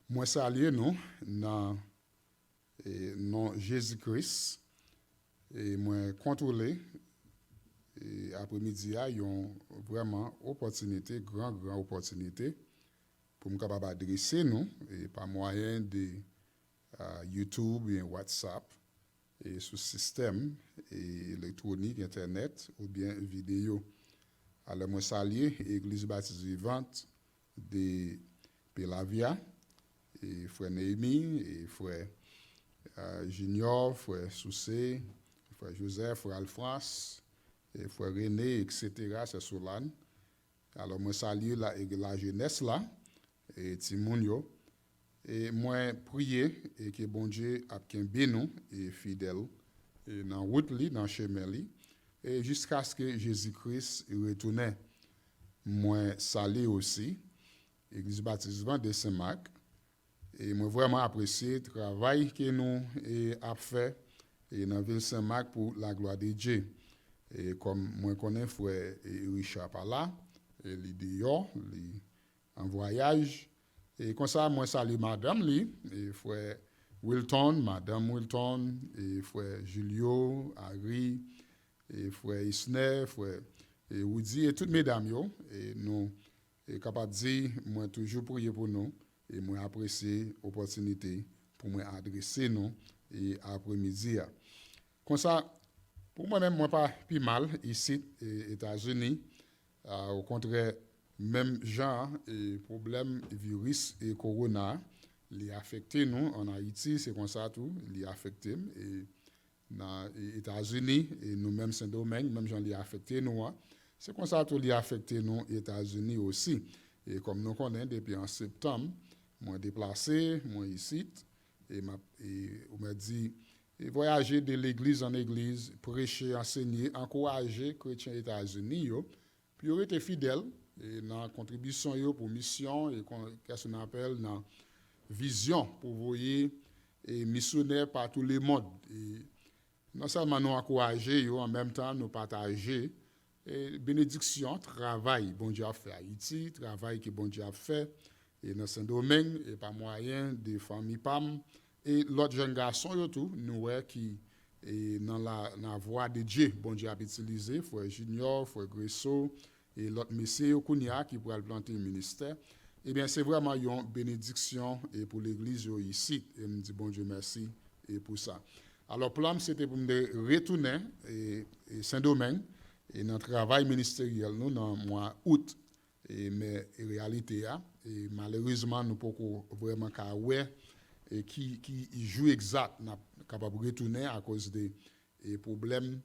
Moi saluer nous dans nom Jésus-Christ et moi contrôler et après-midi a yon vraiment opportunité grand opportunité pour me capable adresser nous et par moyen de YouTube et WhatsApp et sous système et électronique internet ou bien vidéo. Alors moi saluer Église Baptiste Vivante de Pelavia et frère Néhémie et frère Junior, frère Soussé, frère Joseph, frère Alphonse, et frère René, etc. C'est Solane. Alors moi salue la jeunesse là et Timounio et moi prier et que bon Dieu a kembe nous et fidèle et dans route li dans chemin li et jusqu'à ce que Jésus-Christ retourne. Moi salue aussi Église Baptiste de Saint-Marc. Et moi vraiment apprécié le travail que nous avons fait et dans la ville Saint-Marc pour la gloire de Dieu. Et comme moi connais frère Richard par là, il est dehors, il en voyage. Et comme ça, moi salue madame li, et frère Wilton, madame Wilton, et frère Julio, Harry, et frère Isner, frère Woody, et toutes mesdames yo. Et nous sommes capables de dire, moi toujours prier pour nous. Et moi apprécier l'opportunité pour moi adresser nous et après-midi. Comme ça, pour moi-même, moi pas plus mal ici aux États-Unis. Au contraire, même genre et problème virus et corona, les affecté nous en Haïti, c'est comme ça tout, les affecté et dans les États-Unis et nous-mêmes Saint-Domingue, même gens les affecté nous. C'est comme ça tout les affecté nous aux États-Unis aussi. Et comme nous connaissons depuis en septembre, moi déplacé, moi ici, et on m'a dit, voyager de l'église en église, prêcher, enseigner, encourager les chrétiens aux États-Unis, puis ils été fidèles dans la contribution pour mission et qu'est-ce qu'on appelle dans vision pour voyer et missionnaires par tous les mondes. Et non seulement nous encourager, en même temps nous partager et bénédiction, travail, bon Dieu a fait à Haïti, travail que bon Dieu a fait et dans Saint-Domingue et par moyen des familles PAM et l'autre jeune garçon tout nous qui et dans la voie de Dieu bon Dieu a utilisé frère Junior frère Gresso et l'autre monsieur Kounia qui pourrait planter le ministère. Eh bien c'est vraiment une bénédiction et pour l'église ici et me dit bon Dieu merci et pour ça. Alors plan c'était pour me retourner et Saint-Domingue et notre travail ministériel nous dans le mois août. Mais en réalité, et malheureusement, nous ne pouvons pas vraiment et qui joue exact, nous capable de retourner à cause des problèmes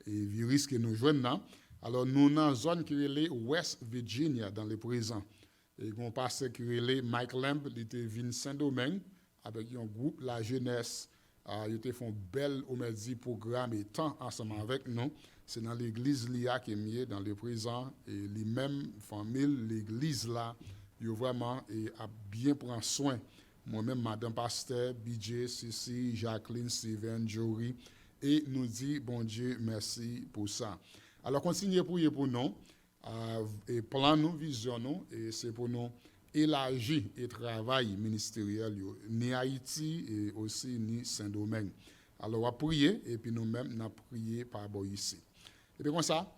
et virus que nous jouons. Alors, nous dans une zone qui est West Virginia dans le présent. Et on passe qui est Mike Lamb, il était venu Saint-Domingue avec un groupe, la jeunesse. Ils ont fait un bel programme et temps ensemble avec nous. C'est dans l'église Lia qui est mis dans le présent et les mêmes familles, l'église là, ils vraiment a bien prendre soin. Moi-même, Madame Pasteur, BJ, Sissi, Jacqueline, Steven, Jory, et nous dit bon Dieu merci pour ça. Alors continuez pour nous et plan nous, vision nous et c'est pour nous élargir le travail ministériel ni Haïti et aussi ni Saint-Domingue. Alors on va prier et puis nous-mêmes nous prier par rapport ici. Et bien comme ça,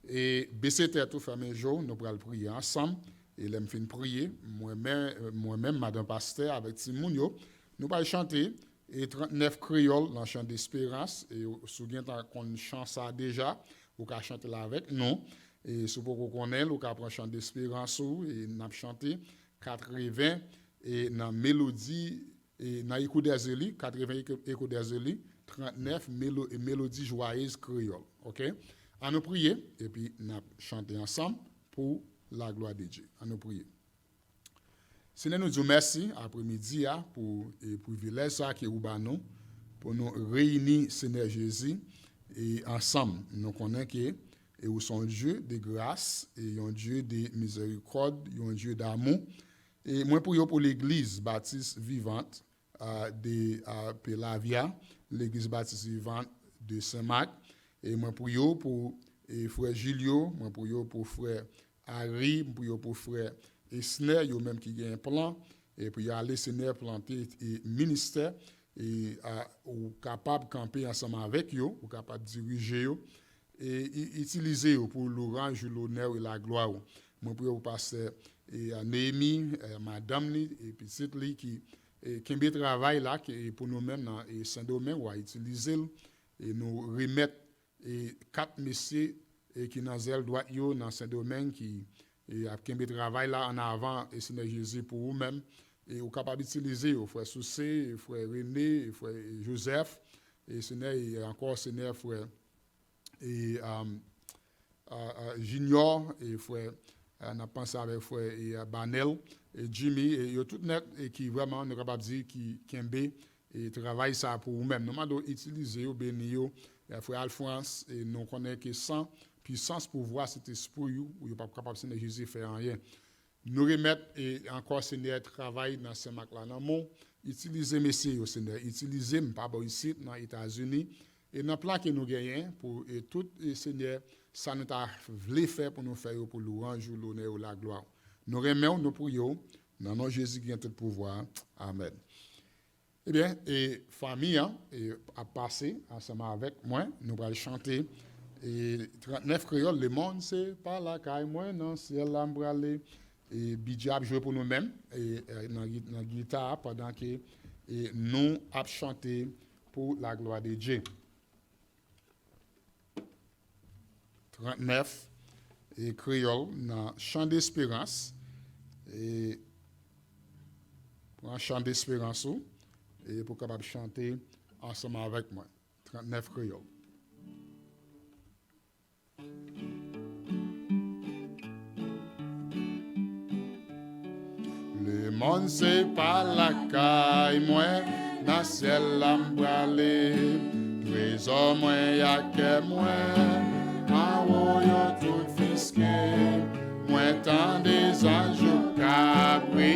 et baisser tête tout fermer jour, nous pourrons prier ensemble. Et là, je prier, moi-même, Madame Pasteur, avec Timounio, nous allons chanter et 39 créoles dans le chant d'espérance. Et souviens qu'on chante ça déjà, vous pouvez chanter là avec nous. Et si vous connaissez, vous pouvez prendre chant d'espérance et nous allons chanter 80 et dans mélodie, et dans l'écho des élites, 80 écho des élites, 39 mélodie joyeuse créole. OK? À nous prier et puis nous chanter ensemble pour la gloire de Dieu. À nous prier. Seigneur, nous disons merci après-midi pour le privilège qui est nous pour nous réunir, Seigneur Jésus, et ensemble, nous connaissons que et où sont Dieu de grâce, et un Dieu de miséricorde, un Dieu d'amour. Et moi, pour l'église baptiste vivante de Pelavia, l'église baptiste vivante de Saint-Marc, et moi, pour frère Julio, moi, pour frère Harry, pour frère Esner, yo même qui a un plan, et puis aller Seigneur planter et ministère et ou capable de camper ensemble avec eux, ou capable de diriger eux, et utiliser eux pour l'orange, l'honneur et la gloire. Moi pour vous passer et Néhémie, madame li et petite li qui un travail là qui pour nous-mêmes dans Saint-Domingue ou à utiliser et nous remettre et quatre messieurs et qui dans zèle droite yo dans Saint-Domingue qui et a un travail là en avant et Seigneur Jésus pour vous-même et vous capable d'utiliser frère Soucé, frère René, frère Joseph et Seigneur et encore Seigneur frère et Junior et frère on a pensé avec frère et Banel et Jimmy et yo tout net et qui vraiment nous capable dire qui kembe et travaille ça pour vous-même nous m'a utiliser au béni yo frère Alphonse et nous connaît que sans puissance pouvoir cet esprit ou pas capable Seigneur Jésus faire rien nous remettre et encore Seigneur travail dans ce mac là dans mon utiliser messieurs Seigneur utiliser pas ici dans les États-Unis et dans plan que nous gagnons pour et tout Seigneur ça nous a voulu faire pour nous faire pour louange l'honneur la gloire nous remercions nous prions dans nom Jésus qui a tout pouvoir amen. Eh bien et famille a passé ensemble avec moi nous allons chanter et 39 créoles le monde c'est pas la caille moi non ciel là m'braler et Bidjab jouer pour nous-mêmes et dans guitare pendant que et nous a chanter pour la gloire de Dieu. 39 et créole dans chant d'espérance et pour un chant d'espérance et pour capable chanter ensemble avec moi 39 créole. Le monde c'est pas la caille moi dans ciel la m'bralé trésor moi y'a que moi en haut yo tout fisqué moi tant des anges capri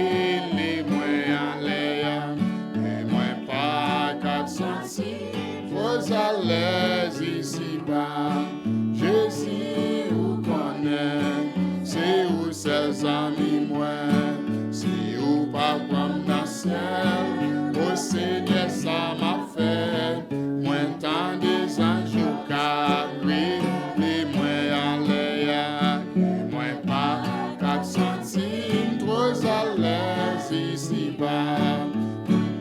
les moi en l'air et moi pas qu'à sentir trop à l'aise ici bas Jésus vous connaît c'est où ses amis moi si ou pas comme dans ciel au Seigneur ça m'a fait moi tant des anges capri les moi en l'air moi pas qu'à sentir trop à l'aise ici bas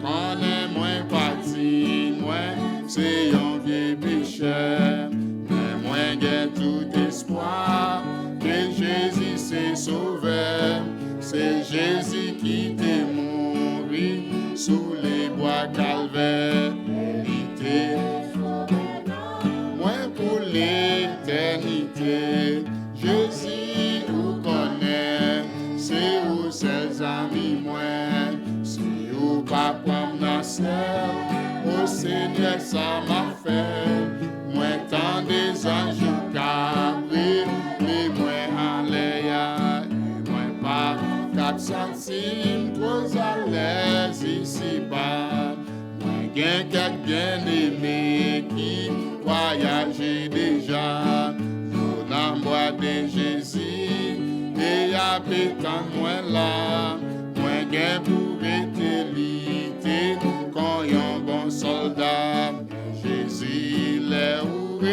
connais moi parti moi c'est un vieux pécheur mais moi j'ai tout espoir que Jésus s'est sauvé c'est Jésus qui t'est mort sous les bois calvaires il était moi pour l'éternité Jésus vous connaît c'est où ses amis moi c'est où papa dans ciel au Seigneur ça m'a fait moi tant des anges capri les moi en l'air et moi pas 4 centimes trop à l'aise ici bas moi gain quelques bien-aimés qui voyageaient déjà dans l'embois de Jésus et à pétant moi là moi gain pour éternité quand un bon soldat Jésus les ouvre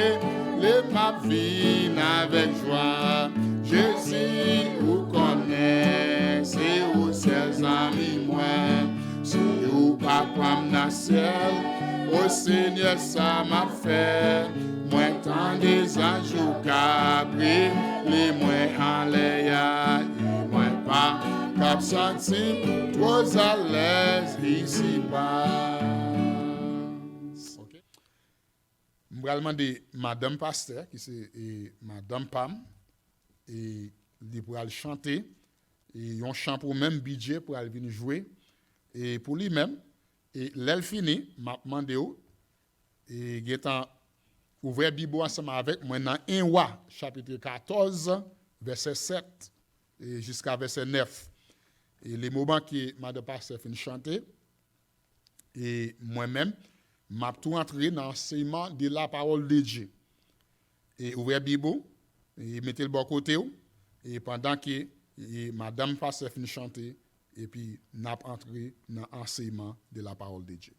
les ma vie avec joie Jésus vous connaît c'est où ses amis moi c'est où papa dans ciel au Seigneur ça m'a fait moi tant des anges capri les moi en l'air et moi pas cap sentir trop à l'aise ici bas. Okay. Je vais demander Madame Pasteur qui c'est Madame Pam et il pour aller chanter et un chant pour même budget pour aller venir jouer et pour lui-même et l'elle fini m'a demandé et gétant ouvert Bible ensemble avec moi dans 1 Roi chapitre 14 verset 7 et jusqu'à verset 9 et les moments que Madame Pasteur fin chanter et moi-même m'a tout entré dans l'enseignement de la parole de Dieu et ouvert Bible et mettez le bon côté et pendant que Madame Pasteur fin chanter et puis n'a entré dans l'enseignement de la parole de Dieu.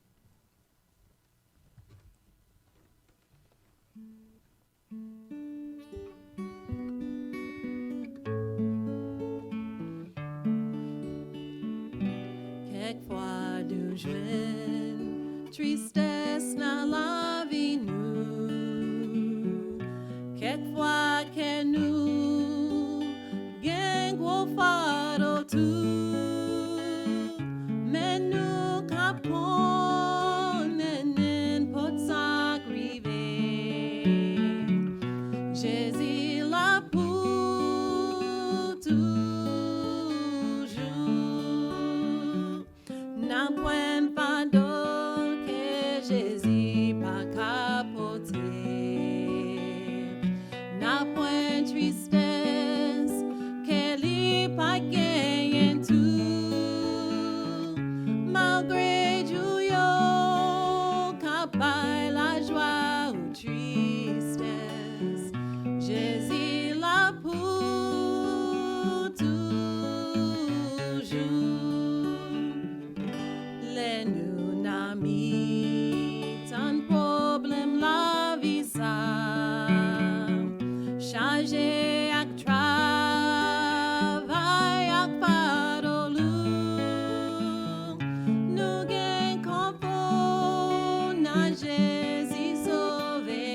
Quelquefois de joie, tristesse dans la vie nous. Quelquefois que nous gagnons gros fardeau tout, mais nous comprenons pas s'arriver. Jésus là pour toujours. N'a point pas d'eau que Jésus pas capoter. N'a point tristesse que lui pas gagner tout. Malgré Dieu, capable la joie ou tristesse. Jésus là pour toujours. Les nous n'amis, tant problème la vie ça. Chargé avec travail, avec fardeau lourd. Nous gagnons confort, na Jésus sauvé.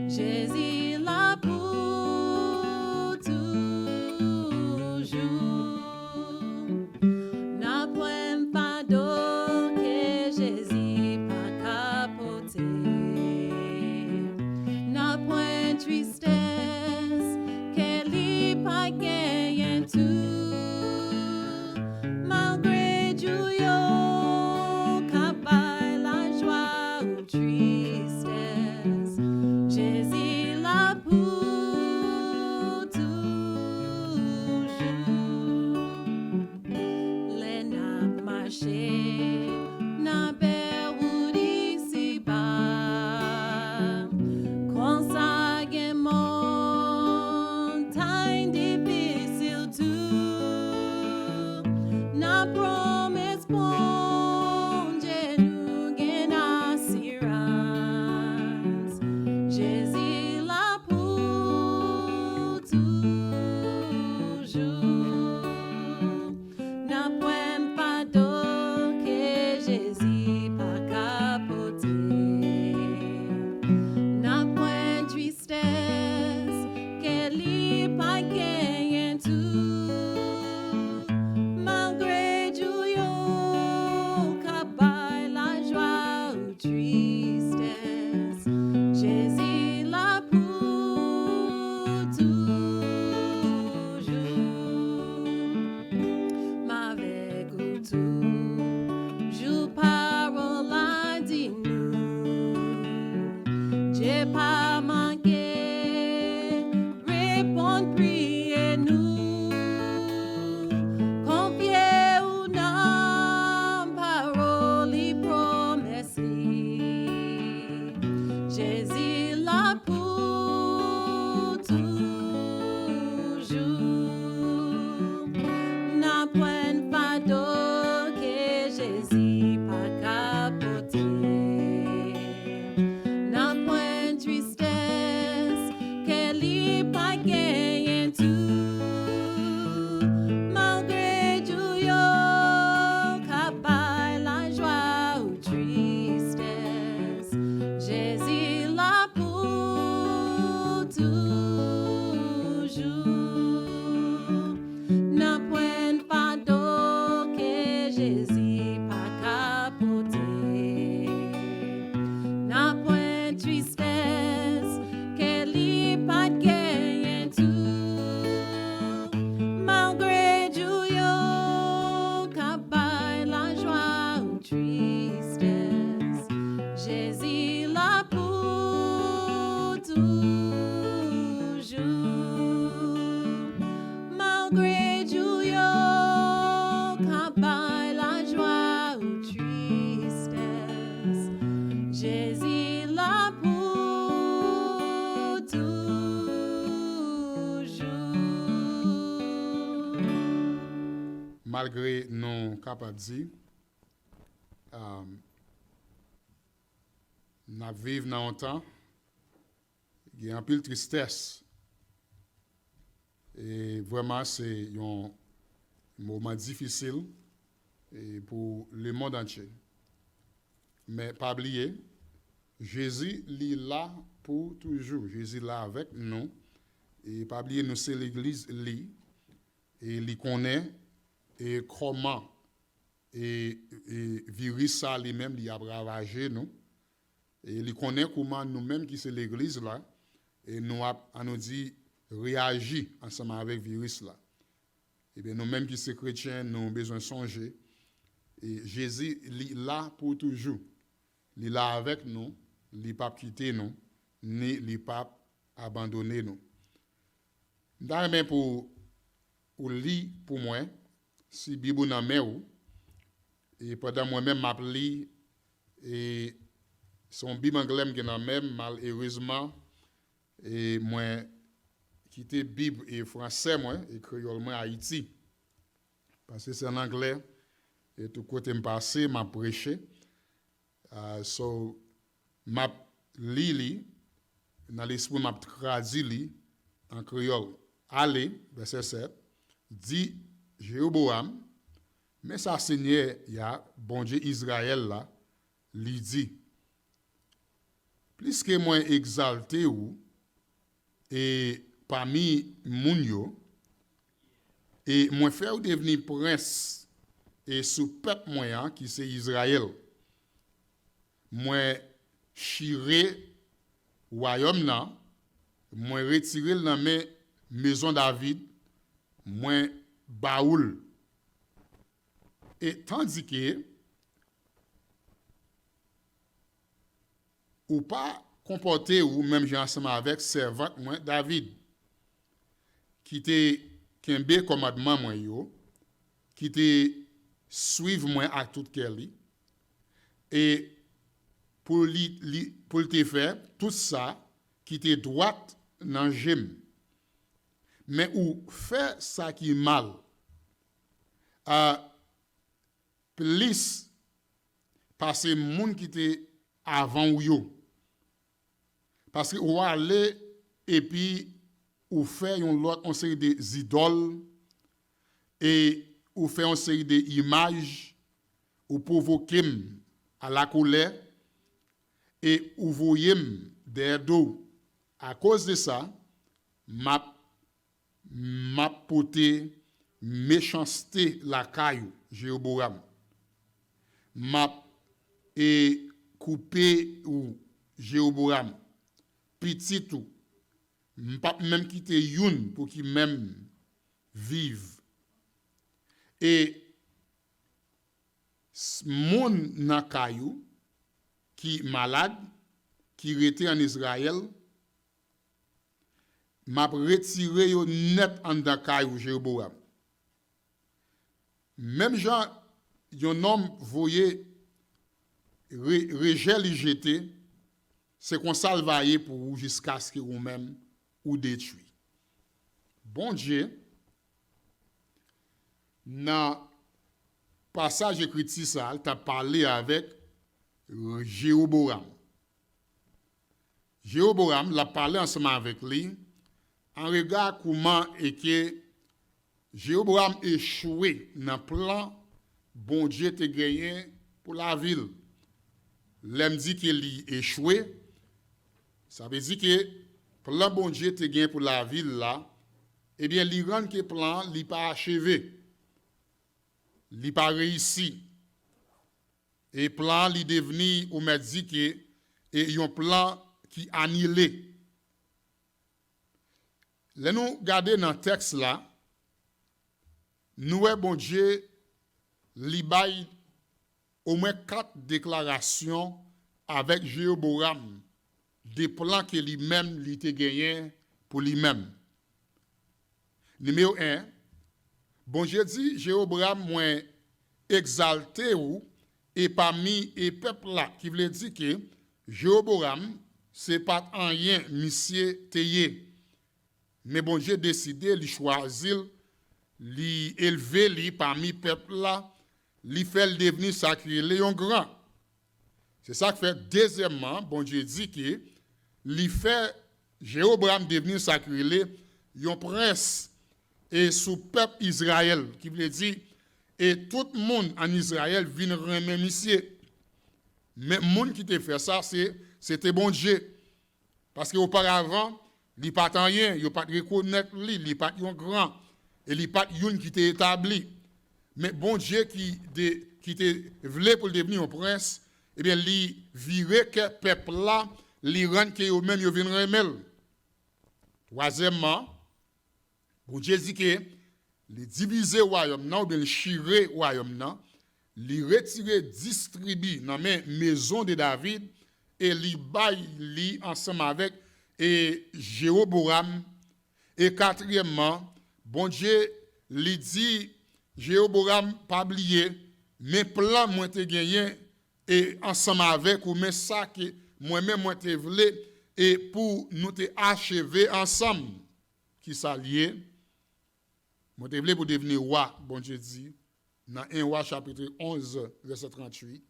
Jésus là pour toujours. N'a point pas d'eau que Jésus pas capoter. N'a point tristesse que lui pas gagner tout. Malgré Dieu, capable la joie ou tristesse. Jésus là pour toujours. Les n'a marché, n'a beau d'ici bas. Consacre montagne difficile tout. N'a promesse bon Dieu nous gagne assurance. Jésus là pour toujours. N'a point pas d'eau que Jésus pas capoter. N'a point tristesse que lui pas gagner tout. Malgré Dieu, capable la joie ou tristesse. Jésus là pour toujours. M'avec tout, joue parole a dit nous. J'ai pas manqué, répondre, priez nous. Confiez ou non, parole y promesse. Jésus là pour toujours. N'a point pas d'eau que Jésus pas capoter. N'a point tristesse que lui pas gagner tout. Malgré Dieu, capable la joie ou tristesse. Jésus là pour toujours. N'a point pas d'eau que Jésus pas capoter. N'a point tristesse que lui pas gagner tout. Malgré Dieu, capable la joie ou tristesse. Jésus là pour toujours. Malgré Dieu, capable la joie ou tristesse. Jésus là pour toujours. malgré nous capables de dire, nous vivons dans un temps, il y a un peu de tristesse. Et vraiment, c'est un moment difficile pour le monde entier. Mais pas oublier, Jésus est là pour toujours. Jésus est là avec nous. Et pas oublier, nous, c'est l'Église, et il connaît et comment et virus ça lui-même il a ravagé nous. Et il connaît comment nous-mêmes qui c'est l'Église là, et nous nous dit réagir ensemble avec le virus là. Et bien nous-mêmes qui sommes chrétiens, nous avons besoin de songer. Et Jésus est là pour toujours. Il est là avec nous, il n'est pas quitté nous, ni il n'est pas abandonné nous. D'ailleurs, pour lire pour moi, si Bible n'a pas et pendant moi-même m'a li et son Bible anglais qui n'a même malheureusement et moi quitté Bible et français moi et créole moi Haïti parce que c'est en anglais et tout côté me passé m'a prêché so m'a li dans l'esprit m'a traduit en créole. Allez, verset 7, dit Jéroboam, mais ça Seigneur, il y a bon Dieu Israël là, lui dit, plus que moi exalté ou, et parmi moun yo, et moi faire ou devenir prince, et sous peuple moyen qui c'est Israël, moi chiré royaume là, moi retiré dans mes maison David, moins baoul. Et tandis que, ou pas comporter ou même j'ai ensemble avec servant moins David, qui te kembe commandement moi yo, qui te suivre moi à tout kelly, et pour te faire tout ça, qui te droite dans j'aime. Mais ou fait ça qui est mal, plus parce que moun qui était avant ou yo, parce que ou aller et puis ou fait une série des idoles et ou fait une série d'images ou provoquer à la colère et ou voyez des dos à cause de ça m'a porté méchanceté la caillou Jéroboam m'a et coupé ou Jéroboam petit tout pas même quitter youn pour qu'il même vive et mon nan caillou qui malade qui était en Israël m'a retiré yo net en dakay ou Jéroboam. Même gens, yon homme voyait régel y jeté, c'est qu'on salvaye pour vous jusqu'à ce que vous même ou détruit. Bon Dieu, dans passage écrit ça, il t'a parlé avec Jéroboam. Jéroboam l'a parlé ensemble avec lui. En regard comment est que Jéroboam échoué dans le plan bon Dieu te gagné pour la ville. L'homme dit qu'il échoué, ça veut dire que plan bon Dieu te gagné pour la ville là, eh bien il rend que plan n'est pas achevé, n'est pas réussi. Et plan li devenu ou m'a dit que et un plan qui annulé. Là nous regarder dans le texte là, nous bon Dieu li bay au moins 4 déclarations avec Jéroboam des plans que lui-même li te gagné pour lui-même. Numéro 1, bon Dieu dit Jéroboam moins exalté ou et parmi et peuple là qui veut dire que Jéroboam c'est pas en rien monsieur teye. Mais bon Dieu décidé de choisir li élevé li parmi peuple là, li fait le devenir sacré léon grand. C'est ça que fait deuxièmement, bon Dieu dit que li fait Jéroboam devenir sacré yon prince et sous peuple Israël qui veut dire et tout le monde en Israël vient remettre monsieur. Mais monde qui te fait ça c'était bon Dieu. Parce qu'auparavant, il pas rien, il pas reconnaître lui, il pas un grand et il pas une qui t'est établi. Mais bon Dieu qui te voulait pour devenir un prince, eh bien il virait que peuple là, li rend que eux même yo vinn remel. Troisièmement, bon Dieu dit que les diviser royaume nan ou bien chirer royaume nan, li retirer distribuer dans maison de David et li bay li ensemble avec et Jéroboam. Et quatrièmement, bon Dieu li dit Jéroboam pas oublier mes plans moi te gagné et ensemble avec ou mais ça que moi-même moi te voulais et pour nous te achever ensemble qui s'allier moi te voulais pour devenir roi bon Dieu dit dans 1 Roi chapitre 11 verset 38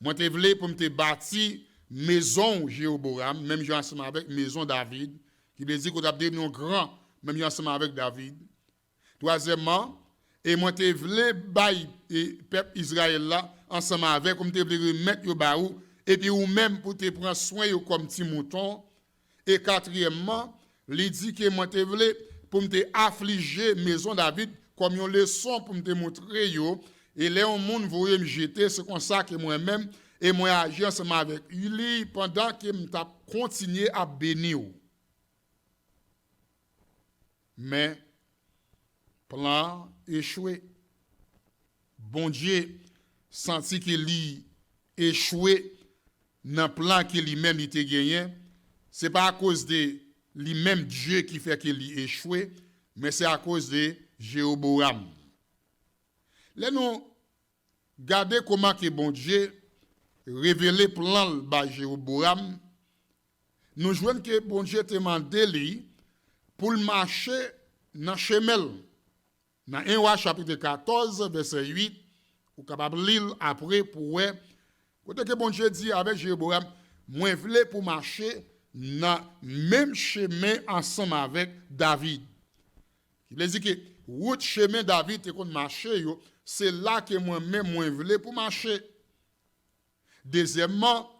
moi te voulais pour me te bâtir maison Jéroboam même ensemble avec maison David qui veut dire qu'on a devenu grand même ensemble avec David. Troisièmement, et moi te voulais bailler peuple Israël là ensemble avec comme te voulais remettre yo baou et puis ou même pour te prendre soin yo comme petit mouton. Et quatrièmement, il dit que moi te voulais pour me te affliger maison David comme une leçon pour me te montrer yo et les monde voulait me jeter c'est comme ça que moi-même et moi agir ensemble avec lui pendant que me t'a continuer à bénir. Mais plan échoué. Bon Dieu senti qu'il échoué dans plan que lui-même il était gagné. C'est pas à cause de lui-même Dieu qui fait qu'il échoué, mais c'est à cause de Jéroboam. Là nous regardez comment que bon Dieu révélé plan par Jéroboam. Nous voyons que bon Dieu demandé lui pour marcher dans chemin. Dans 1 Roi chapitre 14 verset 8, ou capable lire après pour voir côté que bon Dieu dit avec Jéroboam, moi voulais pour marcher dans même chemin ensemble avec David. Il dit que route chemin David te kon marcher yo, c'est là que moi même moi voulais pour marcher. Deuxièmement,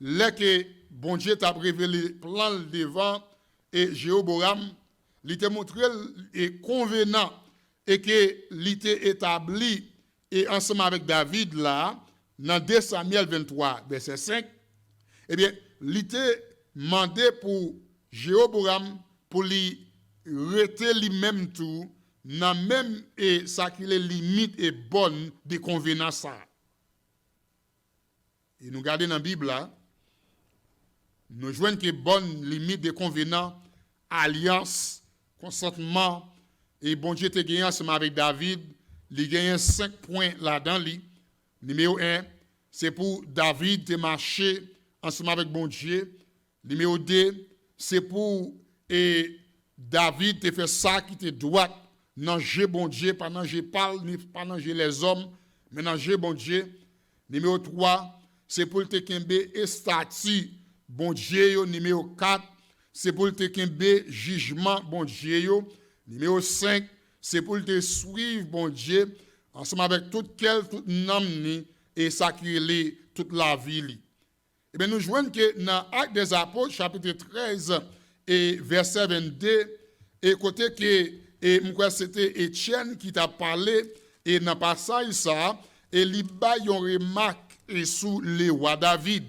là que bon Dieu t'a révélé plan devant et Jéroboam, il t'a montré et convenant et que il était établi et ensemble avec David là dans 2 Samuel 23 verset 5 eh bien il était demandé pour Jéroboam pour lui rester lui-même tout dans même et ça qui les limites et bonne de convenance ça. Et nous regardons dans la Bible là nous joignent que bonne limite de convenance alliance consentement et bon Dieu te gagné ensemble avec David, il gagne 5 points là-dedans. Numéro 1, c'est pour David te marcher ensemble avec bon Dieu. Numéro 2, c'est pour David te faire ça qui te doit dans Dieu bon Dieu, pendant que je parle, pendant que les hommes, mais dans Dieu bon Dieu. Numéro 3, c'est pour te kembe et statut bon Dieu. Numéro 4, c'est pour te kembe jugement bon Dieu. Numéro 5, c'est pour te suivre, bon Dieu, ensemble avec tout nom et sacrer toute la vie. Et bien, nous voyons que dans Actes des Apôtres, chapitre 13, et verset 22, et côté que, et c'était Étienne qui t'a parlé, et dans le passage, ça, et il y a une remarque sur le roi David.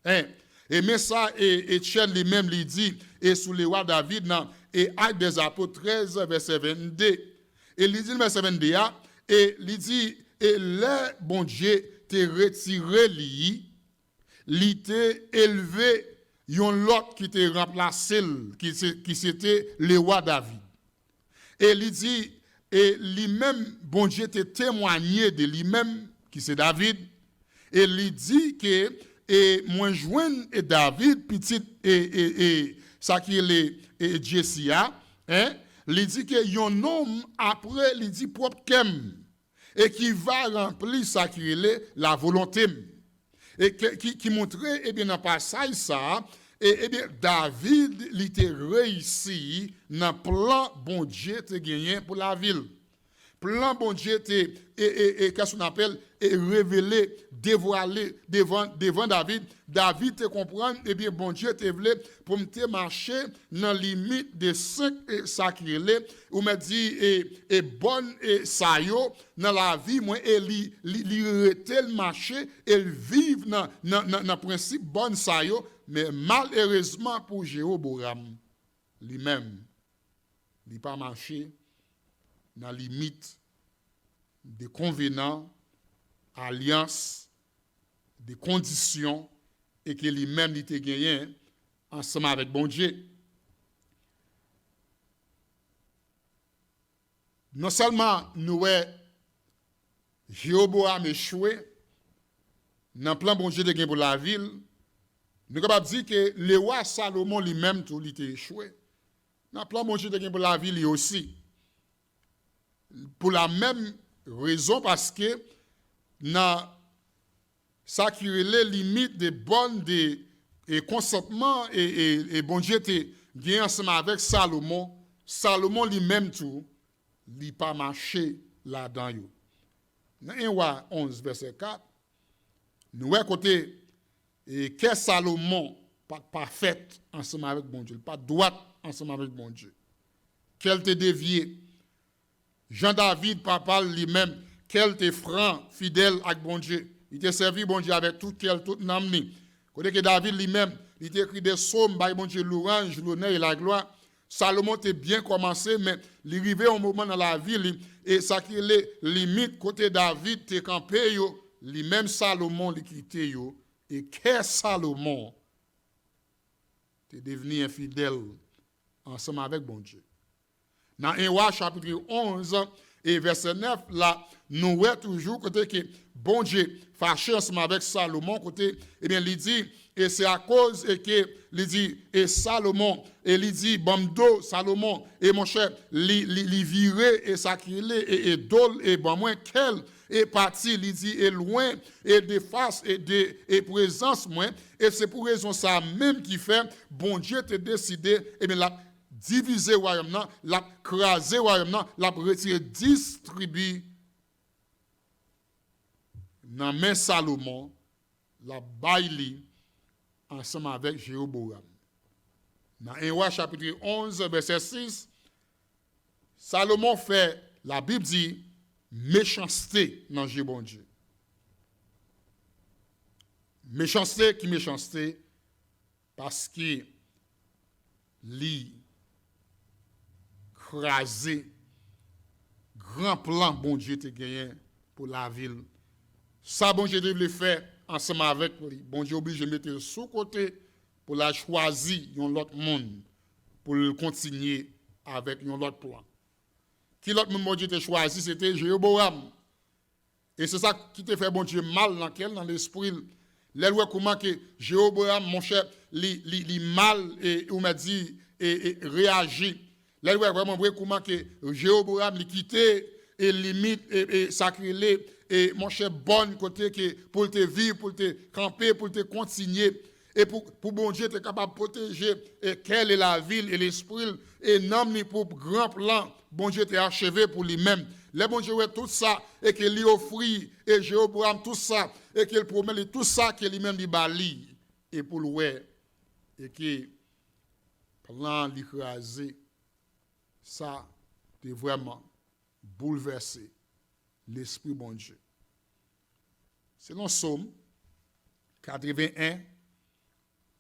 Hein? Et mais ça, et Étienne lui-même lui dit, et sur le roi David, non, et Actes des Apôtres 13, verset 22. Et il dit, verset 22, et il dit, et le bon Dieu t'a retiré lui, il t'a élevé, yon l'autre qui t'a remplacé, qui c'était le roi David. Et il dit, et lui-même, bon Dieu t'a témoigné de lui-même, qui c'est David, et il dit que, et moi joigne et David, petit, et ça qui est et Jessia, hein, il dit que yon homme après il dit propre kem et qui va remplir ça qui est la volonté et qui montrait eh bien dans passage ça et eh bien David il était réussi dans plan bon Dieu te gagné pour la ville. Plan bon Dieu et qu'est-ce qu'on appelle et révélé, dévoilé devant David. David te comprendre et bien bon Dieu te voulait pour me marcher dans limite de 5 sacrés ou me dit et bonne et ça yo dans la vie moi et li rete le marché et vivre dans principe bonne ça yo mais malheureusement pour Jéroboam lui-même il pas marché dans la limite des convenants, alliances, des conditions, et que lui-même il était gagné ensemble avec bon Dieu. Non seulement nous Jéroboam échoué, dans le plan bon Dieu de gagner pour la ville, nous sommes capables de dire que le roi Salomon lui-même tout il était échoué. Dans le plan bon Dieu de gagner pour la ville lui aussi. Pour la même raison parce que dans ça qui est les limites des bonnes et consentement et bon Dieu était gagné ensemble avec Salomon lui-même tout il pas marché là-dedans yo. Dans 1 roi 11 verset 4 nous voyons côté et que Salomon pas parfait ensemble avec bon Dieu, pas droite ensemble avec bon Dieu. Qu'elle te dévié Jean-David papa lui-même, qu'elle était franc, fidèle avec bon Dieu. Il était servi bon Dieu avec toute âme. Côté que David lui-même, il était écrit des psaumes, par bon Dieu, l'orange, l'honneur et la gloire. Salomon était bien commencé, mais il arrivait un moment dans la vie, et ça qui est les limites, côté David, était campé, lui-même Salomon, il quitté, et que Salomon, était devenu infidèle ensemble avec bon Dieu. Dans 1 roi chapitre 11 et verset 9, là, nous voyons toujours côté que bon Dieu fâché ensemble avec Salomon, côté, eh bien, il dit, et c'est à cause que, il dit, et Salomon, et il dit, Bamdo, Salomon, et mon cher, il viré, et sacrilé, et dol, et bon, moins qu'elle, et parti, il dit, et loin, et de face, et présence, moins, et c'est pour raison ça même qui fait, bon Dieu te décidé, eh bien, la diviser royaume, la craser royaume, la retirer, distribuer dans main Salomon, la baili ensemble avec Jéroboam. Dans 1 roi chapitre 11 verset 6, Salomon fait, la Bible dit, méchanceté dans Dieu bon Dieu. Méchanceté parce que li crasé grand plan bon Dieu te gagné pour la ville. Ça bon Dieu devait faire ensemble avec lui. Bon Dieu obligé de mettre sous côté pour la choisir un autre monde pour le continuer avec un autre plan. Qui l'autre monde bon Dieu te choisi c'était Jéroboam. Et c'est ça qui te fait bon Dieu mal dans l'esprit. Là où comment que Jéroboam mon cher li mal et on m'a dit et réagit. Là où vraiment comment que Jéroboam li quitté et limite et sacrilé et mon cher bon côté que pour te vivre, pour te camper, pour te continuer et pour bon Dieu être capable de protéger et quelle est la ville et l'esprit et non pour grand plan bon Dieu t'est achevé pour lui-même. Le bon Dieu tout ça et qu'il lui offre et Jéroboam tout ça et qu'il promet tout ça que lui-même lui bali et pour le et que plan l'écraser ça t'est vraiment bouleversé l'esprit bon Dieu. Selon Psaume 81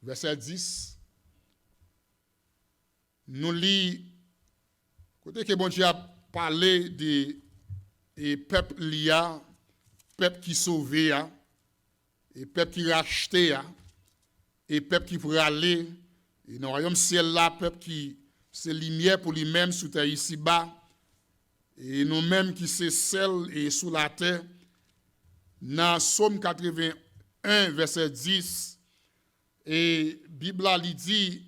verset 10 nous lit côté que bon Dieu a parlé de peuple lia, peuple qui sauvé et peuple qui racheté et peuple qui pour aller et dans le royaume ciel là peuple qui c'est lumière pour lui-même sous terre ici bas et nous-mêmes qui c'est sel et sous la terre. Dans Psaume 81 verset 10 et Bible lui dit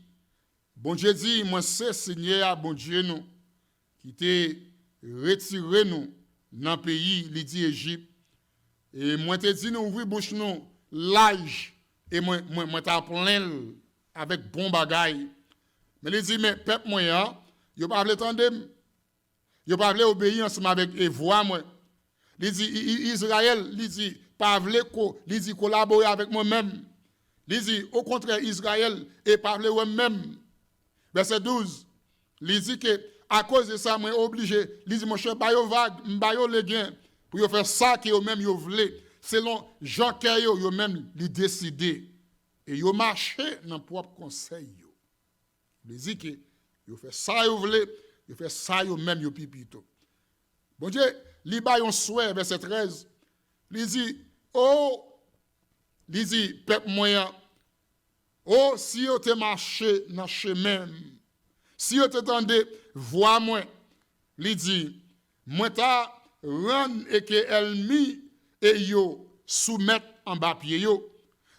bon Dieu dit moi c'est Seigneur bon Dieu nous qui était retiré nous dans le pays, il dit Égypte. Et moi, te dit, nous ouvrir bouche nous, l'âge, et moi, t'as plein avec bon bagaille. Mais il dit, mais peuple moyen, il pas voulu tendre, il pas voulu obéir ensemble avec et voix moi. Il dit, Israël, il dit, pas voulu collaborer avec moi-même. Il dit, au contraire, Israël, et pas voulu moi-même. Verset 12, il dit que, à cause de ça, moi obligé, il dit, mon cher, bayo vague, bayo les gains, pour faire ça que eux-mêmes yo voulaient, selon Jean Caillot, eux-mêmes, ils décidé. Et ils marché dans leur propre conseil. Il dit que, ils fait ça yo voulaient, ils fait ça eux-mêmes yo pipito. Bon Dieu, il y a un souhait, verset 13, il dit, oh, il dit, peuple moyen, oh, si vous te marché dans le chemin, si vous t'entendez, voix moi, il dit, moi ta rendre et que ennemi et yo soumettre en bas pied yo.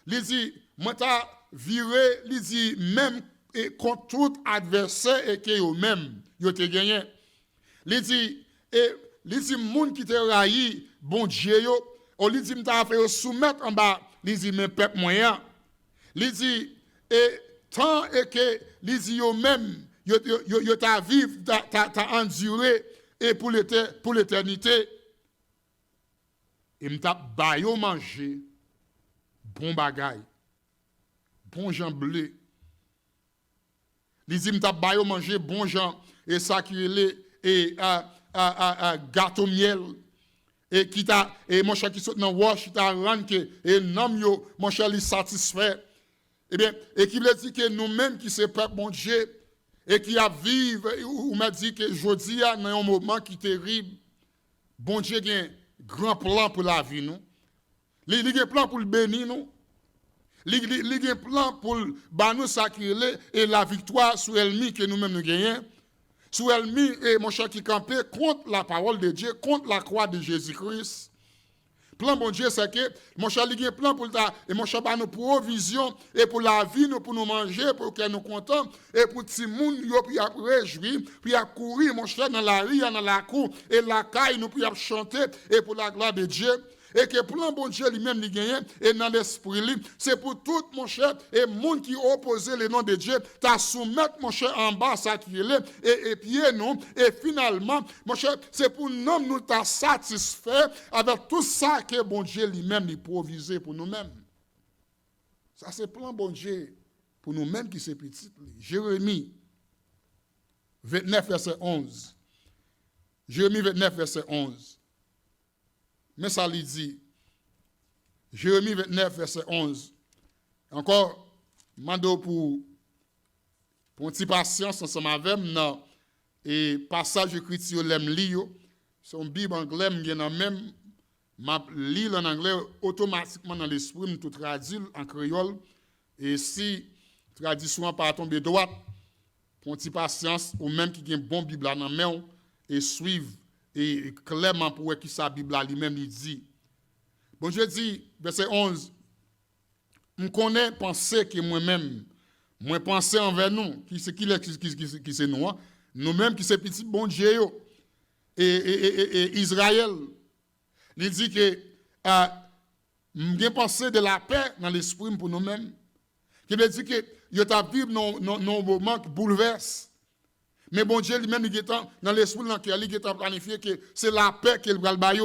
Il dit, moi ta viré, il dit, même et contre tout adversaire et que yo même, yo te gagné. Il dit, et il dit, moun qui te raï, bon Dieu yo, on lui dit, m'ta fait soumettre en bas, il dit, mais peuple moyen. Il dit, et tant et que, il dit, yo même, yo ta vivre, ta enduré, et pour l'éternité. Et m'ta bayo manger, bon bagay, bon jan blé. Il dit, m'ta bayo manger, bon jan, et ça qui est, et gâteau miel. Et qui t'a, et mon cher qui saute dans wash, qui t'a rendu, et nom yo, mon cher, li satisfait. Eh bien, et qui veut dire que nous-mêmes qui sommes peuple bon Dieu, et qui a vivre, ou m'a dit que jodi a dans un moment qui est terrible, bon Dieu a un grand plan pour la vie nous. Il a un plan pour le bénir nous. Il a un plan pour nous sacrer et la victoire sur l'ennemi que nous-mêmes nous gagnons. Sur l'ennemi et mon cher qui campait contre la parole de Dieu, contre la croix de Jésus-Christ. Plan bon Dieu, c'est que mon cher, il y a un plan pour ta, et mon cher, nous provision, et pour la vie, nous pour nous manger, pour que nous contents, et pour tout le monde, nous puis à réjouir, puis à courir, mon cher, dans la rue, dans la cour, et la caille, nous puis à chanter, et pour la gloire de Dieu. Et que plan bon Dieu lui-même lui gagne, et dans l'esprit lui, c'est pour tout mon cher, et monde qui oppose le nom de Dieu, t'as soumettre mon cher en bas, ça qui est, et pied nous, et finalement, mon cher, c'est pour nous, nous t'a satisfait avec tout ça que bon Dieu lui-même lui provisé pour nous-mêmes. Ça c'est plan bon Dieu pour nous-mêmes qui c'est petit. Jérémie 29, verset 11. Jérémie 29, verset 11. Mais ça lui dit, Jérémie 29, verset 11. Encore, mando pour une petite patience ensemble avec moi, et passage écrit l'aime lire, son Bible anglais, même, ma lis en anglais automatiquement dans l'esprit, tout traduit en créole, et si traduction pas tomber droite, pour une petite patience, ou même qui a une bonne Bible dans la main, et suivre. Et clairement pour qui sa Bible lui-même il dit. Bon Dieu dit, verset 11, je connais penser que moi-même, moi penser envers nous, qui c'est nous, nous-mêmes qui c'est petit bon Dieu, et Israël, il dit que j'ai pensé de la paix dans l'esprit pour nous-mêmes, qui veut dire que il y a vivre dans moment qui bouleverse. Mais bon Dieu lui-même, il est dans l'esprit dans lequel il est planifié que c'est la paix qu'il va le bailler.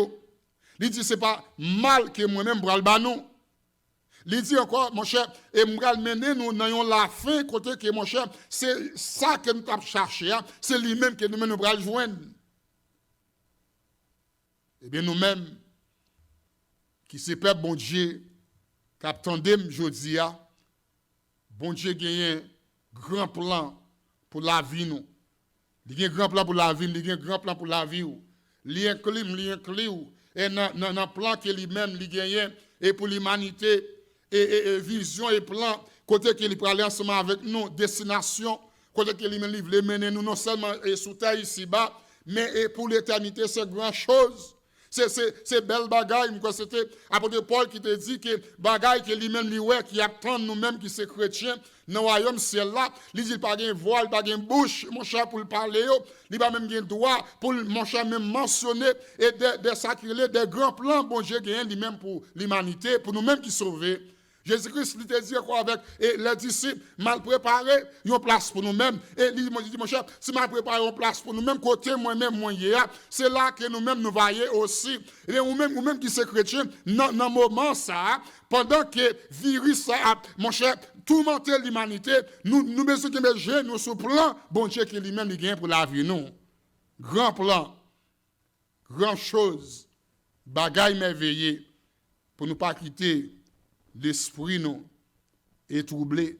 Il dit, ce n'est pas mal que moi-même je le bailler. Il dit encore, mon cher, et je vais mener nous dans la fin, côté que mon cher, c'est ça que nous avons cherché, c'est lui-même que nous-mêmes nous allons joindre. Eh bien, nous-mêmes, qui c'est peuple bon Dieu, qui attendons aujourd'hui, bon Dieu a un grand plan pour la vie nous. Il y a un grand plan pour la vie, il y a un grand plan pour la vie. Il y a un clé, et dans le plan que lui-même il gagne, et pour l'humanité, et vision et plan, côté qu'il peut aller ensemble avec nous, destination, côté qu'il lui-même veut mener nous non seulement sous terre ici-bas, mais pour l'éternité, c'est grand chose. C'est belle bagaille, c'était apôtre Paul qui te dit que bagaille que lui-même qui attend nous-mêmes qui sommes chrétiens, dans le royaume ciel là, il dit pas de voix, pas de bouche, mon cher, pour le parler, il pas même de droit pour mon cher même mentionner et des sacrilèges, des grands plans, bon Dieu, gagne lui-même pour l'humanité, pour nous-mêmes qui sauver. Jésus-Christ, il te dit quoi avec les disciples, mal préparés, ils ont place pour nous-mêmes. Et il dit, mon cher, si mal préparé, une place pour nous-mêmes, côté moi-même, c'est là que nous-mêmes nous voyons aussi. Et nous-mêmes qui sommes chrétiens, dans le moment ça, pendant que virus ça, mon cher, tourmenter l'humanité, nous besoin de mettre nous sur plan, bon Dieu, qui lui-même, il gagne pour la vie, nous. Grand plan, grand chose, bagaille merveilleux, pour ne pas quitter l'esprit nous est troublé.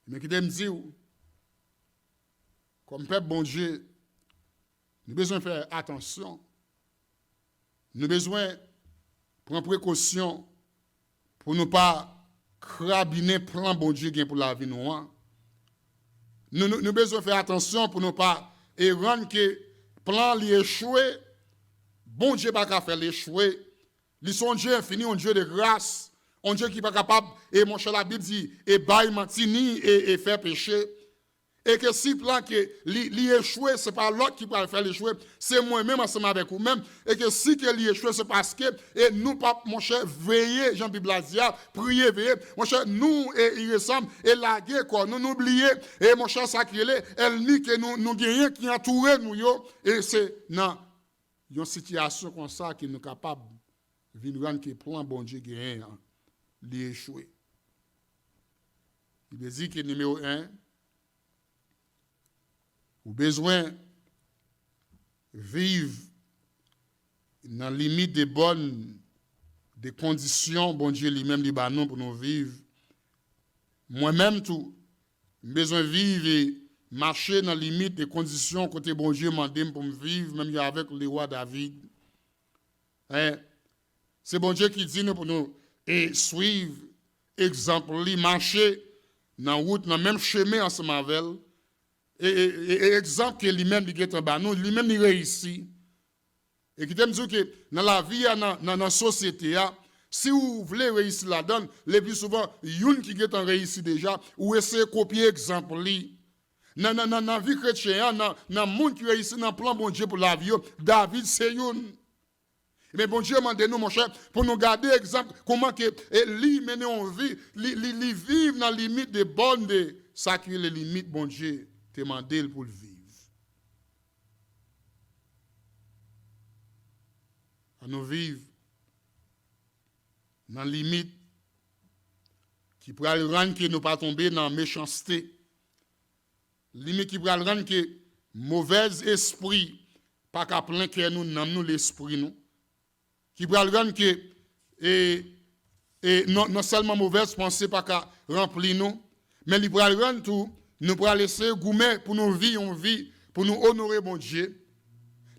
Mais qui me dire, comme peuple bon Dieu, nous avons besoin de faire attention. Nous avons besoin de prendre précaution pour ne pas crabiner plan bon Dieu pour la vie nous. Nous avons besoin de faire attention pour ne pas rendre que plan li échoué. Bon Dieu pas qu'à faire l'échouer. Ils sont un Dieu infini, un Dieu de grâce, un Dieu qui n'est pas capable, et mon cher la Bible dit, et bail mantini et faire pécher. Et que si plan que li échoué, ce n'est pas l'autre qui peut le faire l'échouer, c'est moi-même ensemble avec vous-même. Et que si que li échoué, c'est parce que, et nous, pas, mon cher, veillez, Jean-Bible a dit, priez, veillez. Mon cher, nous, il ressemble, et la guerre, quoi, nous n'oubliez, et mon cher sacré, elle dit que nous gagnons qui entoure nous, et c'est dans une situation comme ça qui nous est capable de rendre que plan bon Dieu gagne, li échoué. Il dit que numéro 1, ou besoin vivre dans la limite des bonnes des conditions bon Dieu lui-même Libanon pour nous vivre. Moi-même tout besoin vivre et marcher dans la limite des conditions côté bon Dieu m'a demandé pour me vivre même avec le roi David. C'est bon Dieu qui dit nous pour nous et suivre exemple marcher dans la route dans le même chemin ensemble avec et exemple que lui-même il est en bas nous lui-même il réussit et qui t'aime dire que dans la vie dans la société si vous voulez réussir là-dedans le plus souvent une qui est en réussi déjà ou essayer de copier exemple li dans la vie chrétienne dans le monde qui réussit dans le plan bon Dieu pour la vie David c'est une. Mais bon Dieu m'a demandé nous mon cher pour nous garder exemple comment que lui mener en vie li vivre dans la limite des bonnes de ça qui est les limites bon Dieu demandé pour le vivre. À nous vivre dans la limite qui pourrait rendre que nous pas tomber dans la méchanceté. Limite qui pourrait rendre que mauvais esprit pas qu'à plein que nous l'esprit nous. Qui pourrait rendre que non seulement mauvaise pensée pas qu'à remplir nous, mais il pourrait rendre tout nous pourrons laisser gourmet pour nous vivre en vie, pour nous honorer mon Dieu.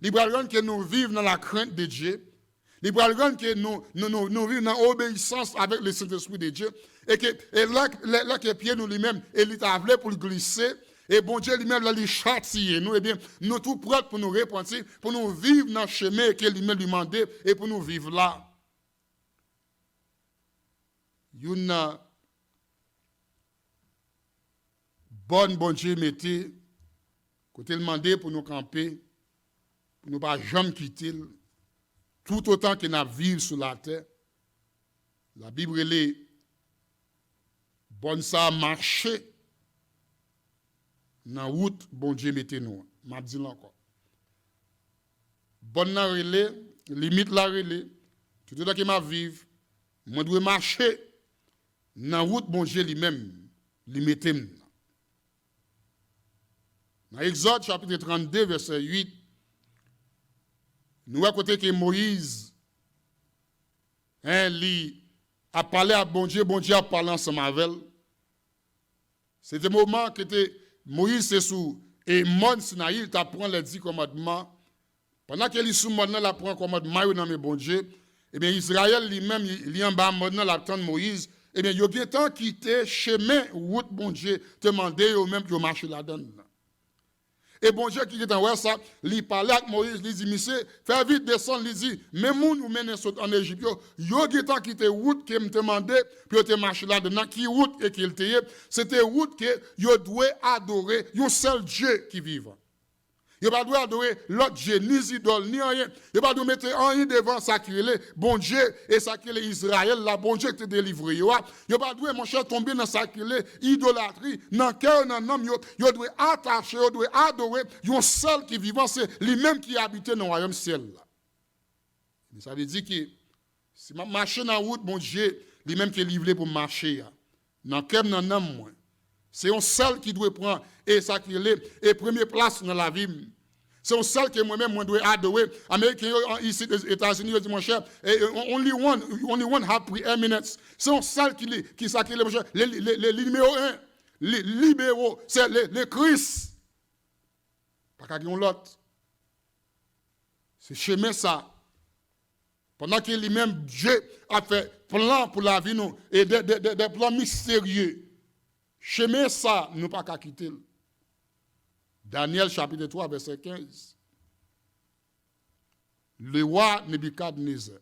Il pourra rendre que nous vivons dans la crainte de Dieu. Il pourra rendre que nous vivons dans l'obéissance avec le Saint-Esprit de Dieu. Et là que pied nous lui-même, il t'a voulu pour le glisser. Et bon Dieu lui-même l'a châtier nous. Eh bien, nous tous prêts pour nous repentir, pour nous vivre dans le chemin que lui-même lui demandait et pour nous vivre là. Une bon Dieu mettez, côté demandé pour nous camper, pour nous pas jamais quitter, tout autant que nous vivons sur la terre. La Bible est bonne ça marcher dans la route, bon Dieu mettez nous. M'a dit encore. Bonne la relais, limite la relais, tout autant que m'a vivre, moi dois marcher dans la route, bon Dieu lui-même, lui mettez nous. Dans Exode chapitre 32, verset 8, nous voyons que Moïse a parlé à bon Dieu a parlé ensemble avec elle. C'était le moment que Moïse est sous et Mont Sinaï, il apprend les 10 commandements. Pendant qu'il est sous Mont, il apprend le commandement dans mes bon Dieu. Et bien Israël lui-même, il est en bas Mont, il attend Moïse. Et bien il y a bien temps quitté chemin route bon Dieu, te demander au même que marcher là-dedans. Et bon Dieu qui est en ça, il parlait avec Moïse, il dit, monsieur, fais vite descendre, il dit, mais moun ou mène en Égypte, yo qui t'a quitté route qui me demandait, puis te marché là-dedans, qui route et qui il était, c'était route que yo doit adorer, un seul Dieu qui vive. Yo pas doit adorer l'autre Dieu, ni idole, ni rien. Yo pas doit mettre rien devant sacré, bon Dieu, et sacré Israël, la bon Dieu qui te délivre. Yo pas doit, mon cher, tomber dans sacré, idolâtrie, dans cœur, dans l'homme, yo doit attacher, yo doit adorer, un seul qui vivant, c'est lui-même qui habite dans le royaume ciel. Ça veut dire que si je marche dans la route, mon Dieu, lui-même qui est livré pour marcher, dans cœur, dans l'homme, c'est un seul qui doit prendre et sacré et première place dans la vie. C'est un seul que moi-même je dois adorer. Américains ici aux États-Unis, je dis mon cher, only one have preeminence. C'est un seul qui sacré mon cher. Le numéro 1, les libéraux, c'est le Christ. Pas qu'à dire l'autre. C'est chemin ça. Pendant que lui-même Dieu a fait plan pour la vie nous et des plans mystérieux. Chemin ça, nous pas qu'à quitter. Daniel chapitre 3, verset 15. Le roi Nebuchadnezzar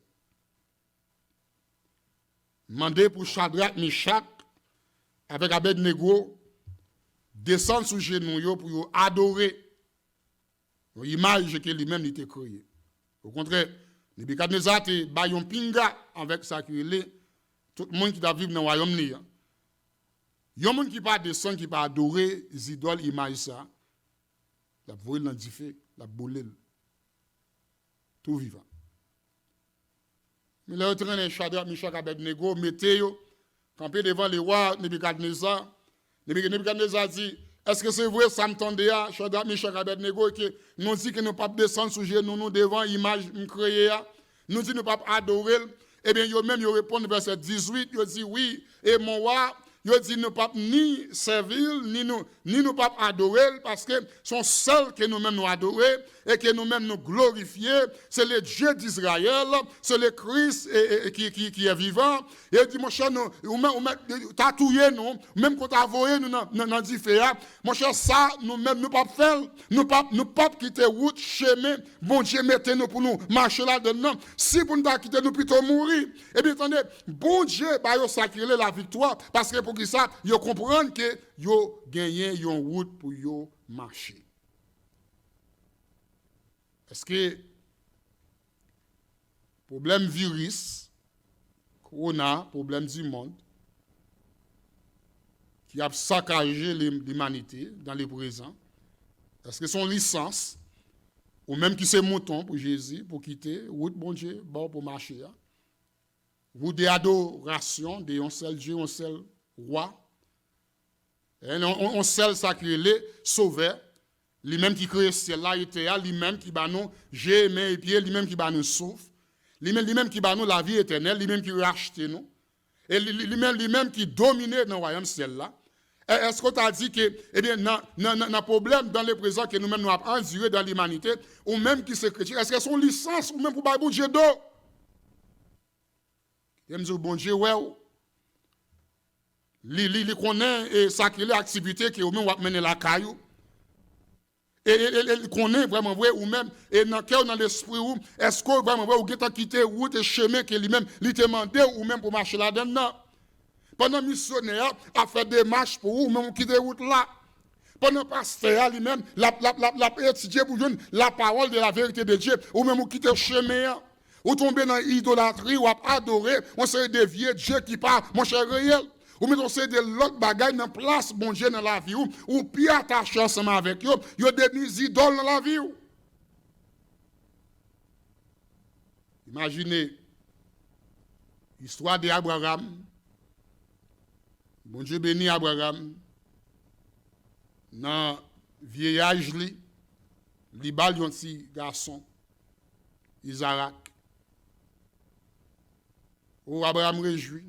demandé pour Shadrach, Meshach, avec Abednego, descendre sous genoux pour adorer l'image que lui-même était créé. Au contraire, Nebuchadnezzar te bayon pinga avec sa créé, tout le monde qui doit vivre dans le royaume. Il y a des gens qui ne descendre, qui ne adorer les idoles, images, ça. La voile dans le feu, la boule. Tout vivant. Mais là, on est Shadrach, Meshach, Abednego, mettez-yo, campé devant le roi Nebuchadnezzar. Nebuchadnezzar dit, est-ce que c'est vrai, ça me tendait à Shadrach, Meshach, Abednego, que nous dit que nous ne pouvons pas descendre sous nous devant l'image créée, nous dit que nous ne pouvons pas adorer. Eh bien, yo même, yo répondent verset 18, yo dit oui, et mon roi, yo dit nous pas ni servir, ni nous pas adorer, parce que son seul que nous-mêmes nous adorer et que nous-mêmes nous glorifier, c'est le Dieu d'Israël, c'est le Christ qui est vivant. Et il dit, mon cher, nous, tatoué nous, même quand t'avoué nous dans différents, mon cher, ça, nous-mêmes, nous pas faire, nous pas quitter route, chemin, bon Dieu, mettez-nous pour nous marcher là-dedans. Si pour nous quitter, nous plutôt mourir. Et bien, attendez, bon Dieu, bah, yo sacré la victoire, parce que pour que ça, yo comprendre que yo gagné une route pour yo marcher. Est-ce que problème virus, corona, problème du monde, qui a saccagé l'humanité dans le présent, est-ce que son licence, ou même qui c'est mouton pour Jésus, pour quitter, route bon Dieu, bon pour marcher, ou des adorations de un seul Dieu, un seul roi, un seul sacré, sauveur, lui-même qui crée ciel là et terre, lui-même qui bat nous j'ai main et pieds, lui-même qui bat nous souffle, lui-même qui bat nous la vie éternelle, lui-même qui rachète nous, et lui-même qui domine dans le royaume ciel là. Est-ce qu'on t'a dit que, eh bien, n'a problème dans le présent que nous-mêmes nous avons enduré dans l'humanité, ou même qui se chrétien, est-ce que son licence, ou même pour Bible Dieu d'eau? Il me dit, bon Dieu, ouais, il connaît et sacré l'activité que nous avons mené la caillou. Et il connaît vraiment vrai ou même, et dans le cœur, dans l'esprit, est-ce que vraiment vrai, ou avez quitté route et chemin que lui-même, lui demandé ou même pour marcher là-dedans? Pendant que missionnaire a fait des marches pour vous, même quitter route là. Pendant que pasteur lui-même, la étudié pour la parole de la vérité de Dieu, ou même ou quitter le chemin, ou tomber dans l'idolâtrie, ou adorer, on serait des vieux Dieu qui parle, mon cher réel. Ou mettons c'est de l'autre bagaille dans place bon Dieu dans la vie ou puis attaché ensemble avec eux, yo des idoles dans la vie. Imaginez l'histoire d'Abraham. Bon Dieu bénit Abraham. Dans vieillage li bal yon petit garçon Isaac. Ou Abraham réjoui.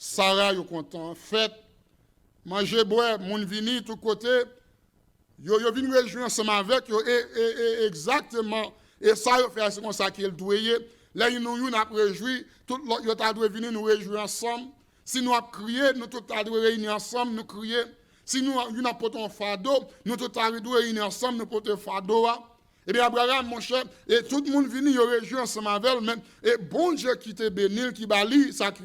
Sarah yo content, fête, manger boire, moun vini tout côté, yo vinn réjouir ensemble avec yo et exactement et ça yo fait c'est comme ça qu'il doit. Là nous a réjoui, tout l'autre yo ta doit venir nous réjouir ensemble. Si nous a crier, nous tout ta doit réunir ensemble, nous crier. Si nous avons porté un fardeau, nous tous réunis ensemble, nous portons un fardeau. Et bien, Abraham, mon cher, et tout le monde venu, il réjoui ensemble avec lui. Et bon Dieu qui te bénit, qui bali, sacré,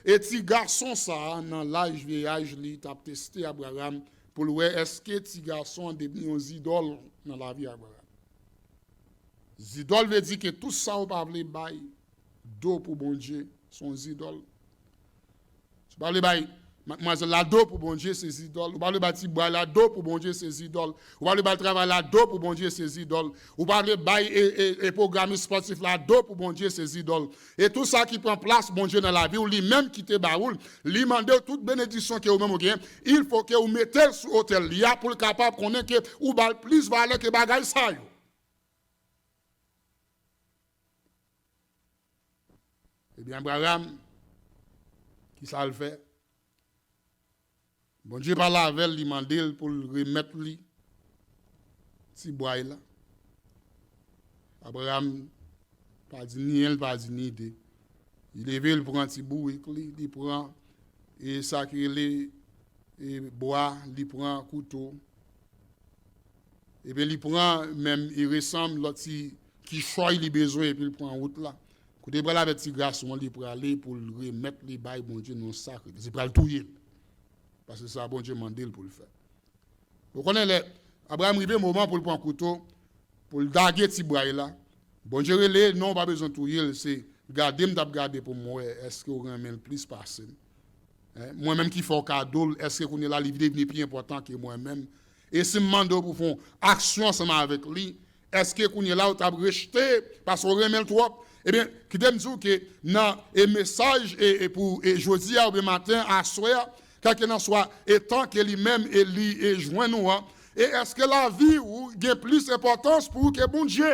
et petit garçon, ça, dans l'âge, vieillage, il t'a testé Abraham pour voir est-ce que petit garçon est devenu un idole dans la vie d'Abraham. Idole veut dire que tout ça, on parle de dos pour bon Dieu, son idole. Tu parles de mademoiselle, la dos pour bon Dieu, c'est idoles. Ou parle de bâti bois, la dos pour bon Dieu, c'est idoles. Ou parle de travail, la dos pour bon Dieu, c'est idoles. Ou parle de programme sportif, la dos pour bon Dieu, c'est idoles. Et tout ça qui prend place, bon Dieu, dans la vie, ou lui-même qui te baroule, lui demande toute bénédiction que vous-même avez, il faut que vous mettez sur l'hôtel, il y a pour le capable qu'on ait que, ou plus valeur que bagaille ça. Eh bien, Abraham, qui ça le fait? Bon Dieu parle avec lui, demande pour le remettre lui, si bois là. Abraham, pas dit ni elle, pas dit ni idée. Il est il prend un petit bout, il prend et ça qui est bois, il prend un couteau. Et bien il prend même, il ressemble l'autre qui choisit les besoins et puis il prend en route là. Quand il prend avec petit garçon, il prend aller pour le remettre les bails, bon Dieu, non sacré. C'est pour le touiller. Parce que ça, bon Dieu m'a dit pour le faire. Vous connaissez, Abraham arrive un moment pour le prendre un couteau, pour le daguer petit bois là. Bon Dieu, non, pas besoin de touiller, c'est garder pour moi, est-ce que vous avez le plus passé? Moi-même qui fais un cadeau, est-ce que vous avez la vie plus important que moi-même? Et si je me demande pour faire action ensemble avec lui, est-ce que vous avez là, vous avez rejeté parce que vous avez le trop? Eh bien, qui me dit que dans un message et pour jeudi ou matin à soir, quelqu'un en soit étant que lui-même et joint nous, et est-ce que la vie ou a plus d'importance pour que bon Dieu?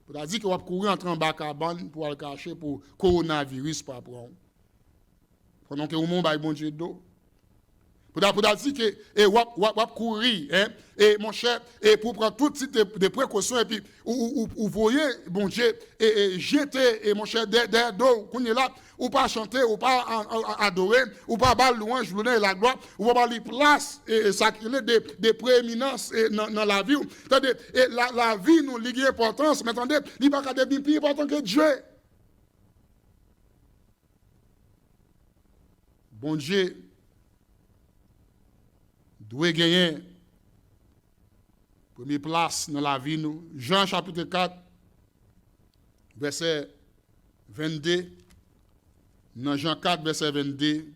Pour dire qu'on va courir entre en bas cabane pour le cacher pour coronavirus par rapport. Pendant que au monde bon Dieu d'eau. Pour dire que on va courir et mon cher et pour prendre tout type de précautions et puis vous voyez bon Dieu et jeter et mon cher derrière d'eau qu'on est là ou pas chanter ou pas adorer ou pas bal louange l'honneur et la gloire ou pas les places et sacrées de prééminence dans la vie. C'est-à-dire la vie nous ligue importance mais attendez il pas de plus important que Dieu. Bon Dieu doit gagner première place dans la vie nous. Jean chapitre 4 verset 22. Dans Jean 4 verset 22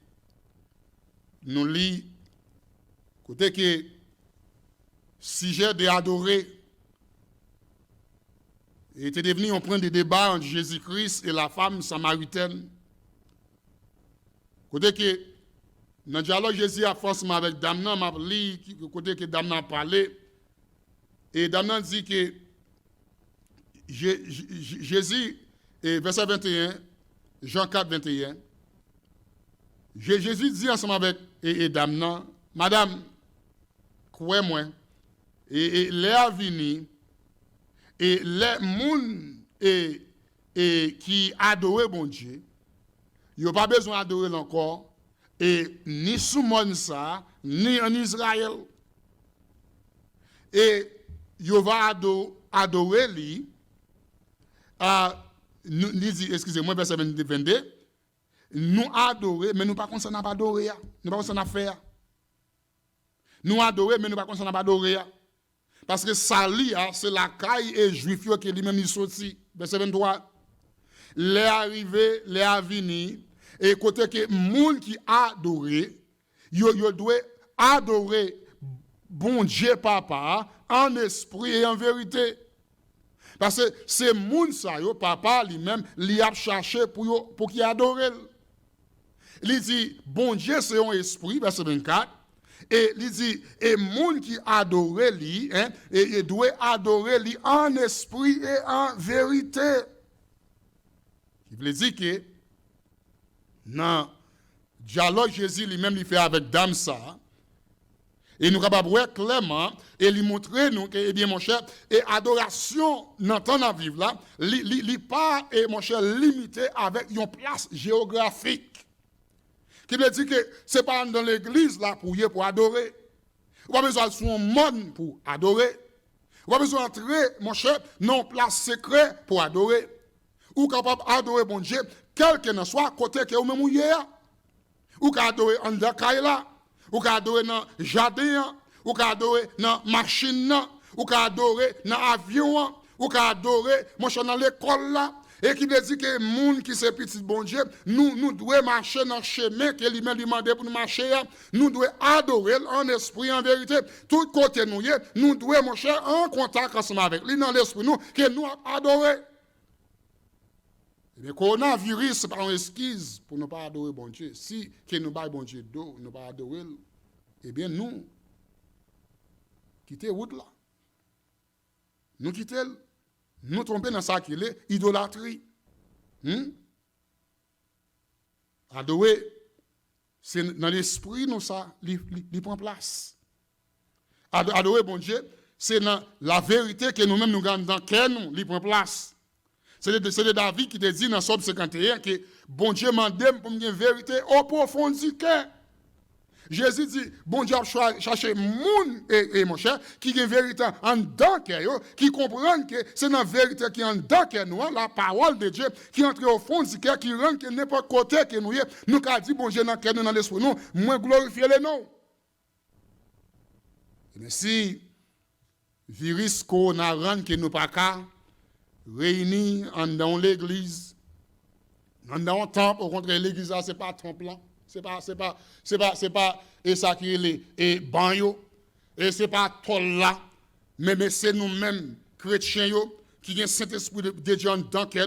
nous lit côté que sujet de adorer était devenu un point de débat entre Jésus-Christ et la femme samaritaine. Côté que dans le dialogue, Jésus a forcément avec Damnan, m'a lu côté que Damnan a parlé. Et Damnan dit que Jésus, verset 21, Jean 4, 21, Jésus dit ensemble avec Damnan, Madame, croyez-moi, et les avini, et les gens qui adorent bon Dieu, ils n'ont pas besoin d'adorer encore. Et ni sous ça, ni en Israël. Et il va adorer lui. Excusez-moi, verset 22. Nous adorer, mais nous pas concernés à adorer. Nous pas concernés à faire. Nous adorer, mais nous pas concernés à adorer. Parce que ça, c'est la caille et juif qui lui-même il sorti. Verset 23. Les arrivés, les avenus. Et côté que moun qui adore, yo doit adorer bon Dieu papa en esprit et en vérité. Parce que c'est moun ça yo papa lui-même li a cherché pour qu'il adore. Il dit bon Dieu c'est un esprit verset 24 et il dit et moun qui adore lui et doit adorer lui en esprit et en vérité. Il veut dire que dans le dialogue Jésus lui-même il fait avec dame ça et nous capable voir clairement et lui montrer nous que eh bien mon cher et adoration dans temps à vivre là li pas et mon cher limité avec une place géographique qui veut dire que ce n'est pas dans l'église là pour adorer. Ou pas besoin de son monde pour adorer. Ou pas besoin d'entrer, mon cher, non place secret pour adorer. Ou capable d'adorer bon Dieu, quel que soit côté que vous même hier. Ou capable adorer en dedans là. Ou capable adorer dans le jardin. Ou capable adorer dans la machine. Ou capable adorer dans l'avion. Ou capable adorer, mon cher, dans l'école là. Et qui veut dire que les gens qui sont petits bon Dieu, nous devons marcher dans le chemin que lui-même demandé pour nous marcher. Nous devons adorer en esprit, en vérité. Tout côté nous, nous devons marcher en contact ensemble avec lui dans l'esprit, nous, que nous adorer. Le coronavirus, ce n'est pas une excuse pour ne pas adorer bon Dieu. Si que nous ne bon Dieu d'eau, nous ne pas adorer, eh bien nous, quittons route là. Nous quittons. Nous trompons dans ça qu'il est idolâtrie. Adorer, c'est dans l'esprit, nous, ça, il prend place. Adorer, bon Dieu, c'est dans la vérité que nous-mêmes nous gardons dans cœur, nous, il prend place. C'est de David qui te dit dans Somme 51 que bon Dieu m'a demandé pour une vérité au profond du cœur. Jésus dit, bon Dieu a cherché moun et mon cher, qui a une vérité en dedans qui comprennent que c'est la vérité qui est en dedans nous, la parole de Dieu, qui entre au fond du cœur, qui rend que n'importe côté que nous avons dit, bon Dieu, dans dans l'esprit, nous, moins glorifier les noms. Mais si virus corona rend que nous pas qu'à réunir dans l'église, dans le temple, au contraire, l'église, ce n'est pas temple là. C'est pas et ça qui est et banyo et c'est pas tol là mais c'est nous-mêmes chrétiens qui ont Saint-Esprit de Dieu dans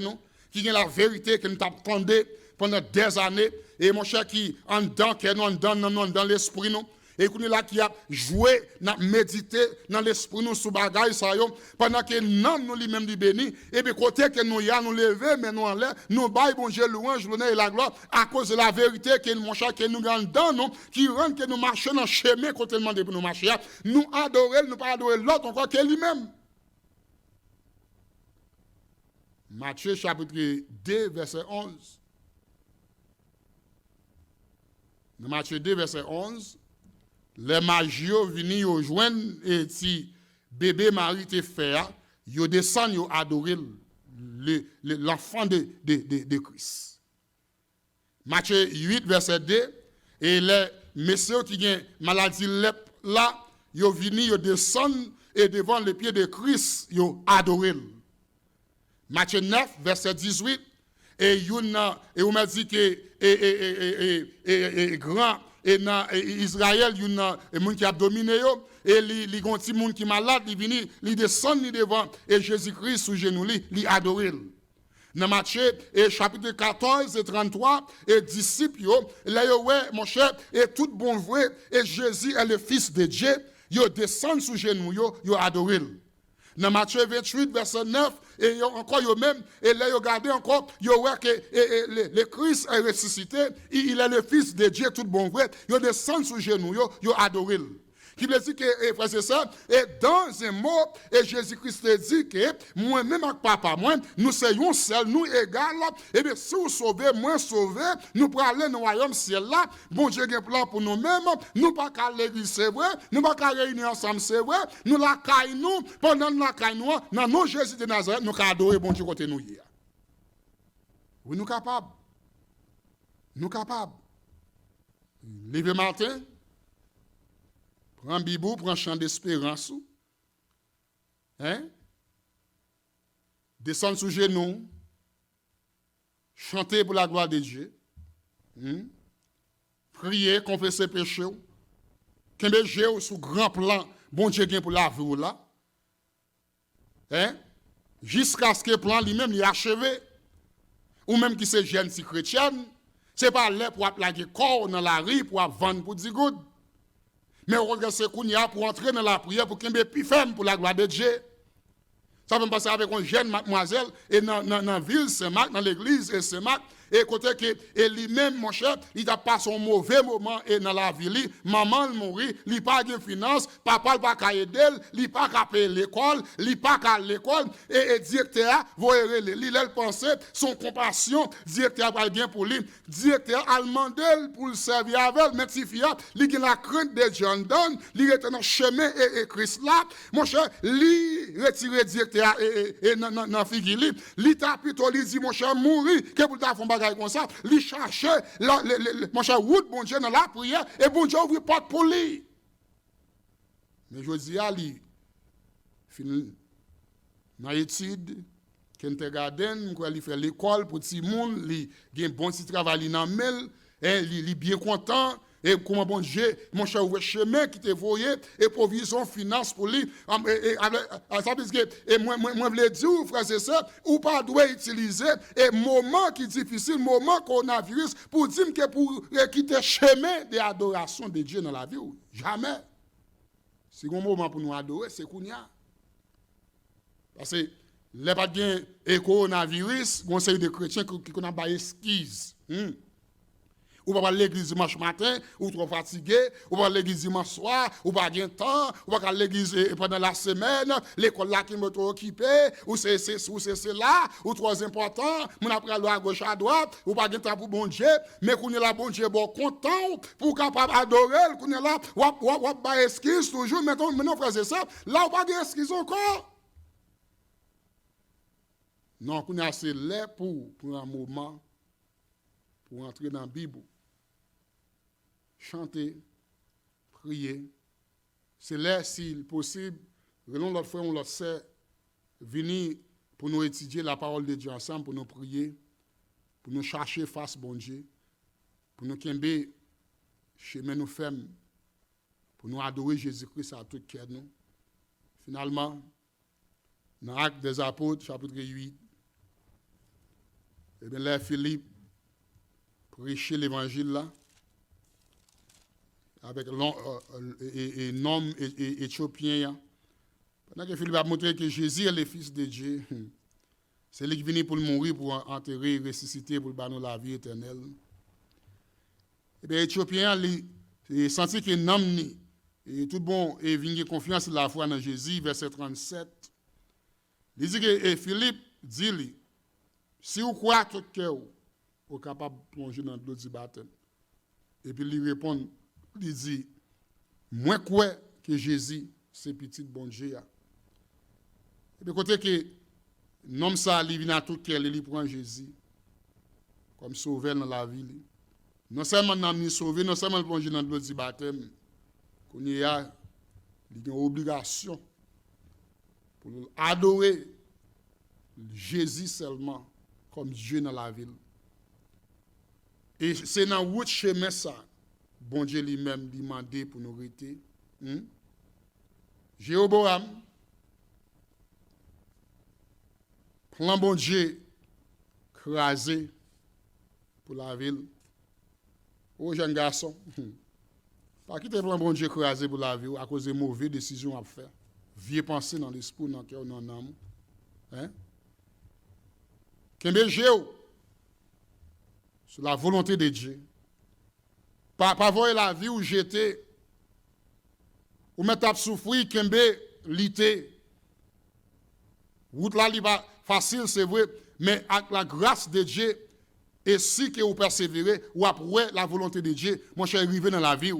nous qui ont la vérité que nous t'attendons pendant des années et mon cher qui en dedans nous dans l'esprit nous et qu'on est là qui a joué, n'a médité dans l'esprit nous sous bagaille ça yo pendant que nous lui-même dit béni et puis côté que nous nous lever mais nous en l'air nous bail bon Dieu louange l'honneur et la gloire à cause de la vérité que mon cher que nous gagne dans nous qui rend que nous marchons dans chemin côté demandé pour nous marcher nous adorer nous pas adorer l'autre encore que lui-même. Matthieu chapitre 2 verset 11. Dans Matthieu 2 verset 11 les magios venus au joindre et si bébé Marie te fait, ils descendent, ils adorent l'enfant de Christ. Matthieu 8, verset 2, et les messieurs qui ont maladie lèpre là, ils venus, ils descendent et devant les pieds de Christ, ils adorent. Matthieu 9, verset 18, et on m'a dit que grand. Et dans Israël, il y a des gens qui ont dominé, et il y a des gens qui sont malades, ils viennent, ils descendent devant, et Jésus-Christ sous genou, ils adorent. Dans Matthieu, chapitre 14 et 33, et disciples, là, mon cher, et tout bon vrai, et Jésus est le Fils de Dieu, ils descendent sous genou, ils adorent. Dans Matthieu 28, verset 9, et encore eux-mêmes, et là, ils regardent encore, ils voient que le Christ est ressuscité, il est le Fils de Dieu, tout bon vrai, ils descendent sous genoux, ils adorent. Qui veut dire que, frère, c'est ça, et dans un mot, et Jésus-Christ dit que, moi-même avec papa, moi, nous sommes seuls, nous égales, et bien, si vous sauvez, moi sauvé, nous pourrons aller dans le royaume ciel là, bon Dieu a un plan pour nous-mêmes, nous pas qu'à l'église, c'est vrai, nous pas qu'à réunir ensemble, c'est vrai, nous la caille nous, pendant la caille nous, dans nos Jésus de Nazareth, nous qu'à adorer bon Dieu côté nous hier. Oui, nous capables. Nous capables. Levé matin, prends Bibou, prends chant d'espérance. Descendre sous genoux. Chanter pour la gloire de Dieu. Prier, confesser péché. Qu'un Dieu sous grand plan, bon Dieu vient pour la vie là. Jusqu'à ce que le plan lui-même est achevé. Ou même qui se jeune si chrétienne, ce n'est pas là pour plaquer corps dans la rue pour vendre pour dire good. Mais on regarde ce qu'on y a pour entrer dans la prière pour qu'il y ait plus ferme pour la gloire de Dieu. Ça peut me passer avec une jeune mademoiselle et dans la ville Saint-Marc, dans l'église Saint-Marc, et côté que et lui-même mon cher, il a passé un mauvais moment et dans la vie li, maman mourit, il pas de finance, papa pas ka aider, il pas ka payer l'école, il pas ka l'école et directeur voyez li pensait son compassion, directeur va bien pour lui, directeur allemand pour le servir avec mais si fia, il a la crainte de John Donne, il est dans chemin et Christ là, mon cher, lui retirer directeur et dans figure li t'a plutôt li dit mon cher mourir que pour ta faire bagaille comme ça, li chercher mon cher route bon Dieu dans la prière et bon Dieu ouvre porte pour lui. Mais je dis à lui fin dans étude kindergarten quoi il fait l'école pour petit monde li gen bon petit travail dans mel et li bien content. Et comment bon Dieu, mon cher, ouvre chemin qui te voyait, et provision, finance pour lui. Et moi, je voulais dire, frères et sœurs, ou pas doit utiliser, et moment qui est difficile, moment coronavirus, pour dire que pour quitter chemin de l'adoration de Dieu dans la vie. Jamais. C'est un moment pour nous adorer, c'est qu'on y a. Parce que, les pas de coronavirus, on sait de chrétiens qui ont pas esquisse. Ou pas à l'église dimanche matin, ou trop fatigué, ou pas à l'église dimanche soir, ou pas de temps, ou pas à l'église pendant la semaine, l'école là qui m'a trop occupé, ou c'est là, ou trop important, mon après à gauche à droite, ou pas de temps pour bon Dieu, mais qu'on est là bon Dieu bon content pour capable adorer, qu'on est là ou pas excuse toujours, maintenant frère c'est ça, là ou pas de excuse encore. Non, qu'on est assez là pour un moment pour entrer dans la Bible. Chanter, prier. C'est là, s'il possible, venons l'autre fois, on le sait, venir pour nous étudier la parole de Dieu ensemble, pour nous prier, pour nous chercher face bon Dieu, pour nous qu'aimer chemin nous femmes, pour nous adorer Jésus-Christ à tout cœur nous. Finalement, dans l'Acte des Apôtres, chapitre 8, et bien là, Philippe prêchait l'évangile là, avec un homme éthiopien. Pendant que Philippe a montré que Jésus est le Fils de Dieu, c'est lui qui vient pour mourir, pour enterrer, ressusciter, pour donner la vie éternelle. Et bien, l'Éthiopien, il senti que l'homme, et tout bon, et vient confiance la foi dans Jésus, verset 37. Il dit que Philippe dit, si vous croyez tout cœur, vous êtes capable de plonger dans l'eau du baptême. Et puis il répond, il dit, moi crois que Jésus, c'est petit bon Dieu. Et puis côté que l'homme ça, il vient à tout cœur, il prend Jésus comme sauveur dans la vie. Non seulement l'homme sauvé, non seulement plonger dans l'eau du baptême, qu'on y a une obligation pour adorer Jésus seulement comme Dieu dans la ville. Et c'est dans votre chemin ça, bon Dieu lui-même demandé pour nous arrêter. Jéroboam, plan bon Dieu crasé pour la ville. Oh jeune garçon, pas quitter plan bon Dieu crasé pour la ville à cause de mauvaises décisions à faire. Vieux pensée dans l'esprit, dans le cœur, dans l'âme. Kembe Jéo, sur la volonté de Dieu. Pas voir la vie où j'étais, ou mettre à souffrir, Kembe l'ité. Route là, il va facile, c'est vrai, mais avec la grâce de Dieu, et si que vous persévérez, ou après la volonté de Dieu, mon cher, arrivé dans la vie.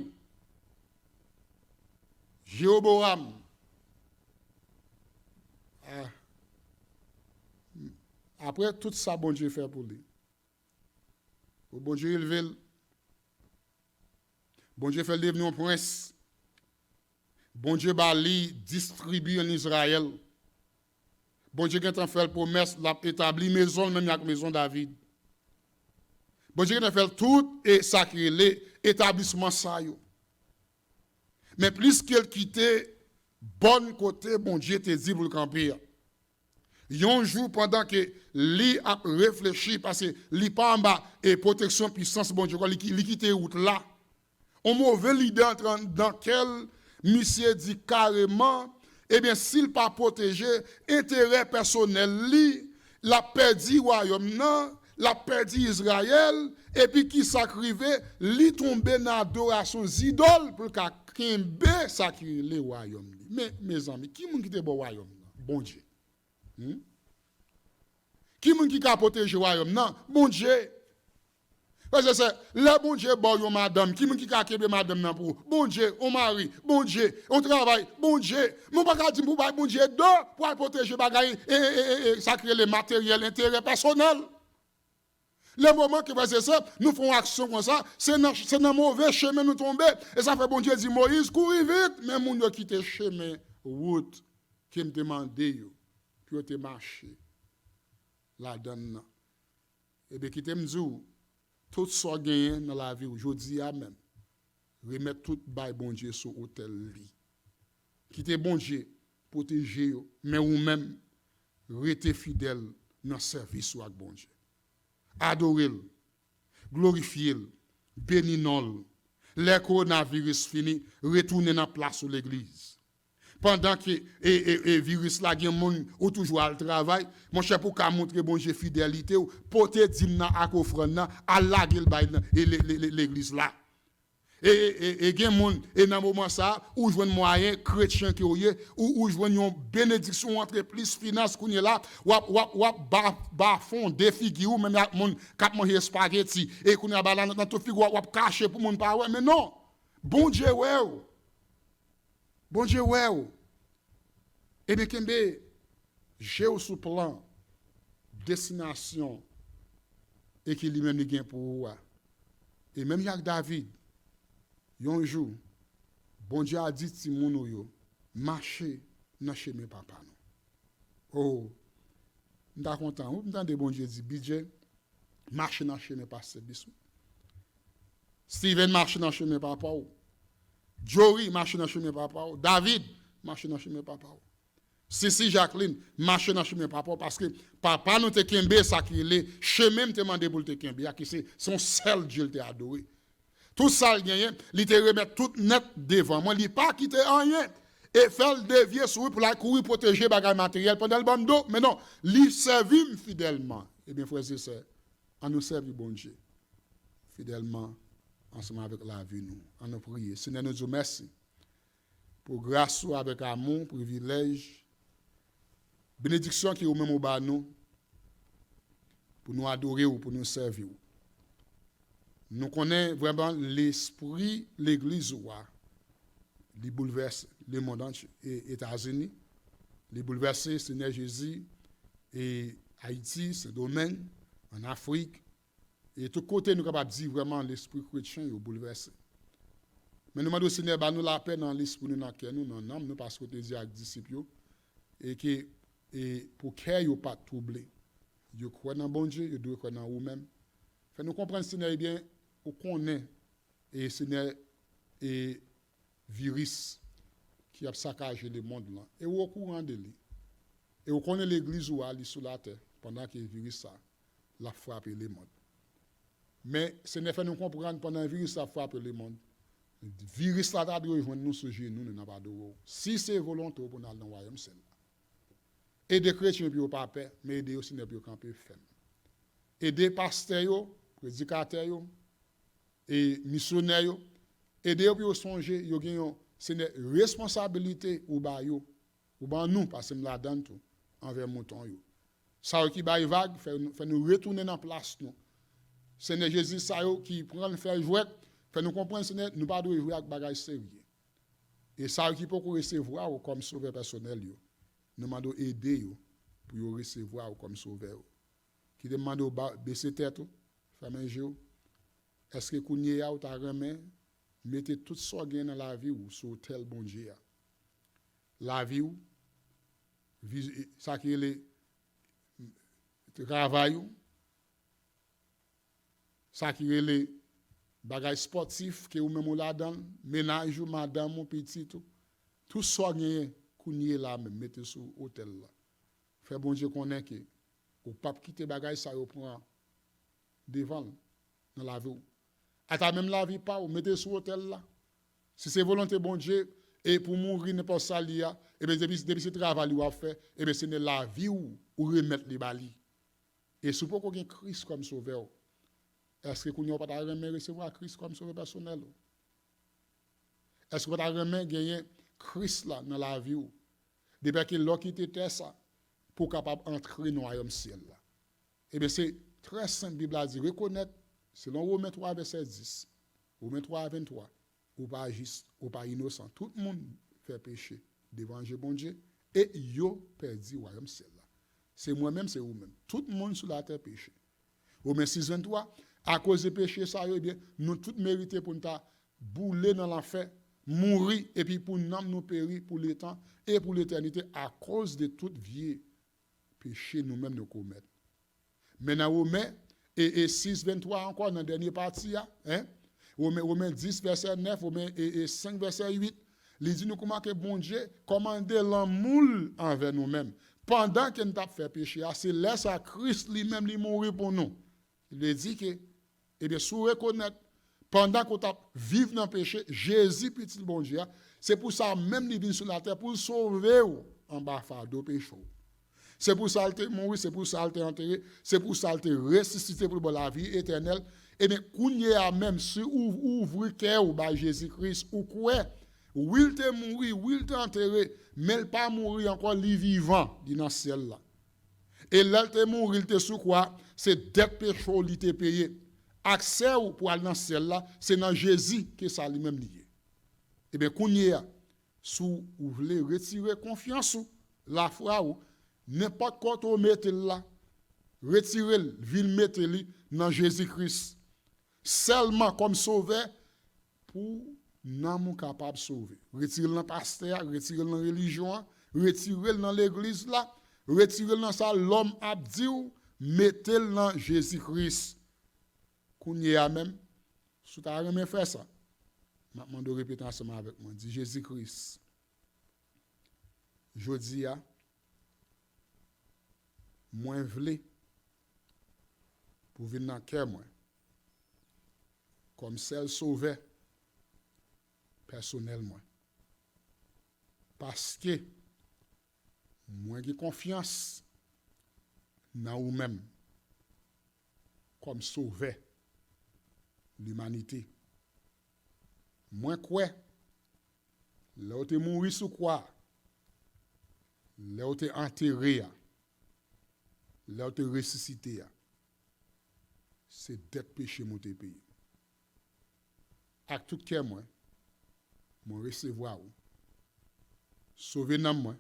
Jéroboam. Après tout ça, bon Dieu fait pour lui. Bon Dieu élevé. Bon Dieu fait devenir un prince. Bon Dieu bali distribue en Israël. Bon Dieu qui a fait la promesse, l'a établi maison, même avec maison David. Bon Dieu qui a fait tout et sacré l'établissement ça. Mais plus qu'elle quittait bon côté, bon Dieu te dit pour le camper. Un jour pendant que lui a réfléchi parce que lui pas en bas et protection puissance bon Dieu lui quitter route là. On mauvais leader entrant dans quel monsieur dit carrément eh bien s'il pas protégé intérêt personnel lui l'a perdu royaume non la perdu Israël, et puis qui s'acrivait, li tombe dans l'adoration idole pour qu'à kembe sacré le royaume. Mais mes amis, qui moun qui te bon royaume? Bon Dieu. Qui moun qui a protégé le royaume? Non, bon Dieu. Parce que c'est le bon Dieu, bon madame, qui moun qui a kembe madame nan pour? Bon Dieu, on mari, bon Dieu, on travaille, bon Dieu. Mon pas dire pour bon Dieu pour protéger bagaille et sacré le matériel, intérêt personnel. Le moment que c'est ça, nous faisons action comme ça, c'est dans mauvais chemin nous tomber. Et ça fait bon Dieu dit Moïse, courez vite, mais moun yo quitte chemin, route, qui me demandé, puis te marcher. La donne. Et bien, qui te me dit, tout ça gagné dans la vie, aujourd'hui à même, remettre tout bail bon Dieu sur hôtel li. Quitter bon Dieu, protéger, mais ou même, rester fidèle dans le service avec bon Dieu. Adorer, glorifier, bénir, le coronavirus fini, retourner dans la place de l'église. Pendant que le virus là, il y a des gens qui toujours à le travail, mon cher, pour qu'à montrer bon Dieu fidélité, pour te dire à offrande, à laguer l'église là. Et il y a des gens, et dans ce moment ça, où je vois un moyen chrétien qui est, où je vois une bénédiction entre plus finance qu'on est là, ou fond des figures, même mon cap manger spaghetti, et qu'on a dans toute figure, ou caché pour mon pas, mais non, bon Dieu, ouais. Bon Dieu, ouais. Et bien, Kembe, j'ai au sous plan, destination, et qui lui-même gagne pour vous. Et même avec David, un jour, bon Dieu a dit Timoun yo, marchez dans le chemin papa. Oh, nous sommes contents. Nous sommes bon Dieu dit, budget, marchez dans le chemin pasteur Bissou. Steven marche dans le chemin papa. Jory marche dans le chemin papa. David marche dans le chemin papa. Sissi Jacqueline marche dans le chemin papa parce que papa nous te kembe ça qui est chemin te demandé pour te kembe qui c'est son seul Dieu te adoré. Tout ça gagné, il te remet tout net devant moi, il pas quitter rien et faire dévier sur pour la courir protéger bagage matériel pendant le bando, mais non, il servit fidèlement. Eh bien frères et sœurs, on nous servir bon Dieu fidèlement ensemble avec la vie nous. On nous prier. Seigneur nous dit merci pour grâce avec amour, privilège, bénédiction qui est au même au bas nous pour nous adorer ou pour nous servir. Nous connaissons vraiment l'esprit, l'église, il bouleverse le monde entier, et États-Unis, il bouleverse Seigneur Jésus, et Haïti, ce domaine, en Afrique, et tout côté, nous sommes capables de dire vraiment l'esprit chrétien est bouleversé. Mais nous demandons au Seigneur, nous la paix dans l'esprit, nous, dans le cœur, nous, dans l'âme, nous, parce que tu dis avec les disciples, et pour qu'il n'y ait pas de troublé. Dieu croit dans bon Dieu, il doit croire dans vous-même. Fait nous comprendre, Seigneur, eh bien, où qu'on est, et Seigneur, et virus qui a saccagé le monde là, et où au courant de lui. Et où qu'on est l'église où elle est sur la terre, pendant que le virus ça, l'a frappé le monde. Mais Seigneur, fait nous comprendre, pendant que le virus a frappé le monde, le virus là a dû rejoindre nous sur genoux, nous n'avons pas de haut. Si c'est volontaire pour nous aller dans le royaume, c'est là. Et des chrétiens qui n'ont pas peur, mais aider aussi les camper ferme. Aider pasteurs, prédicateurs et missionnaires, aider pour songer, yo gen c'est une responsabilité ou ba yo, ou ba nous parce que nous la donne tout envers mouton yo. Ça qui ba vague fait nous retourner dans place nous. Seigneur Jésus ça yo qui prend le faire jouer, fait nous comprendre Seigneur nous pas doit jouer avec bagage sérieux. Et ça qui peut recevoir comme sauveur personnel yo. Nous demandons aider yo pour recevoir comme sauveur. Qui demande au baisser tête, faire manger. Est-ce que kounye a ou ta remen, mettez tout ça dans la vie ou sur tel bon Dieu. La vie ou, ça qui est le travail ou, ça qui est le bagage sportif que ou même la donne, ménage ou madame ou petit tout ça kounye là même mettez sur hôtel là. Fait bon Dieu connaît que ou pas quitter bagage ça au prend devant dans la vie. À même la vie pas ou mettez sur hôtel là. Si c'est volonté bon Dieu et pour mourir n'importe ça lia et bien depuis ce travail ou a fait et bien c'est la vie ou remettre les bali Et si vous avez Christ comme sauveur, est-ce que vous n'avez pas recevoir Christ comme sauveur personnel? Est-ce que vous avez gagné Christ là dans la vie? Depuis que l'on quitte ça, pour capable entrer dans le royaume ciel là. Eh bien, c'est très simple, la Bible a dit, reconnaître, selon Romains 3, verset 10, Romains 3, 23, ou pas juste, ou pas innocent. Tout le monde fait péché devant bon Dieu, et yo perdu le royaume ciel là. C'est moi-même, c'est vous-même. Tout le monde sur la terre péché. Romains 6, 23, à cause du péché, ça, eh bien, nous tous mérité pour nous bouler dans l'enfer, mourir, et puis pour nous périr pour le temps et pour l'éternité, à cause de tout vieux péché nous-mêmes nous commettons. Maintenant, Romains et 6, 23 encore, dans la dernière partie, hein? Romains 10, verset 9, Romains 5, verset 8, il dit nous comment que bon Dieu commande l'amour envers nous-mêmes. Pendant que nous avons fait péché, c'est laisse à Christ lui-même lui mourir pour nous. Il dit que, eh bien, si vous reconnaissez, pendant qu'on vivre dans le péché, Jésus, petit bon Dieu, c'est pour ça même qu'il vient sur la terre pour sauver en bas fardeau péché. C'est pour ça qu'il est mort, c'est pour ça qu'il est enterré, c'est pour ça qu'il est ressuscité pour la vie éternelle. Et bien, quand il y a même si vous ouvrez le cœur par Jésus-Christ, ou quoi, où il est mort, où il est enterré, mais il n'est pas mort encore, il est vivant dans le ciel là. Et là, il est mort, il est sous quoi? C'est dette péché, il est payé. Accès pour aller dans le ciel là, c'est dans Jésus que ça lui-même lié. Et bien, quand il y a, si vous voulez retirer confiance, la foi, n'importe quoi vous mettez là, retirez-le, vil mettez-le dans Jésus-Christ. Seulement comme sauveur pour nous capable de sauver. Retirez-le dans le pasteur, retirez-le dans la religion, retirez-le dans l'église là, retirez-le dans ça, l'homme a dit, mettez-le dans Jésus-Christ. Qu'on y a même, si tu as jamais fait ça, je vais répéter ensemble avec moi. Dis Jésus-Christ. Je dis à moi vle pour venir dans le cœur moi comme celle sauvée personnellement parce que moi j'ai confiance dans vous-même comme sauvé l'humanité. Moi quoi là où tu mourir sous quoi là où tu enterré là où tu ressuscité, c'est dette péché mon te payé. Avec tout cœur moi, mon recevoir ou, sauver dans moi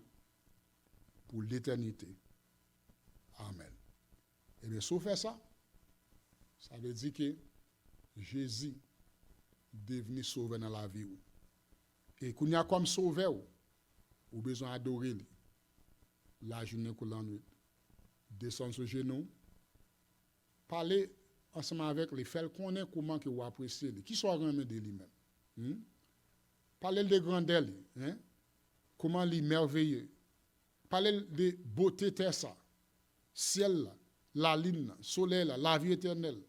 pour l'éternité. Amen. Et bien, si vous faites ça, ça veut dire que Jésus est devenu sauveur dans la vie. Et qu'on y a comme sauveur, ou besoin d'adorer la journée que l'on nuit. Descendre sur genoux, parler ensemble avec les faire connaître comment que vous appréciez, qui soit remis de lui-même. Parler de grandeur, comment il est merveilleux. Parler de beauté terre ça, ciel la lune, soleil la vie éternelle.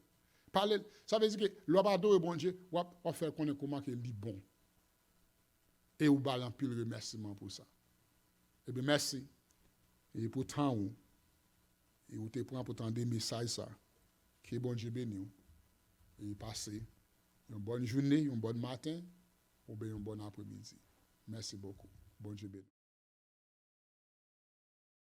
Parler, ça veut dire que l'on adore bon Dieu, on va faire connaître comment il est bon. Et vous balance pile remerciement pour ça. Eh bien merci. Et pour tant et vous te prend pour t'entendre des messages ça que bon Dieu béni et passer une bonne journée, un bon matin ou bien un bon après-midi. Merci beaucoup. Bon Dieu béni.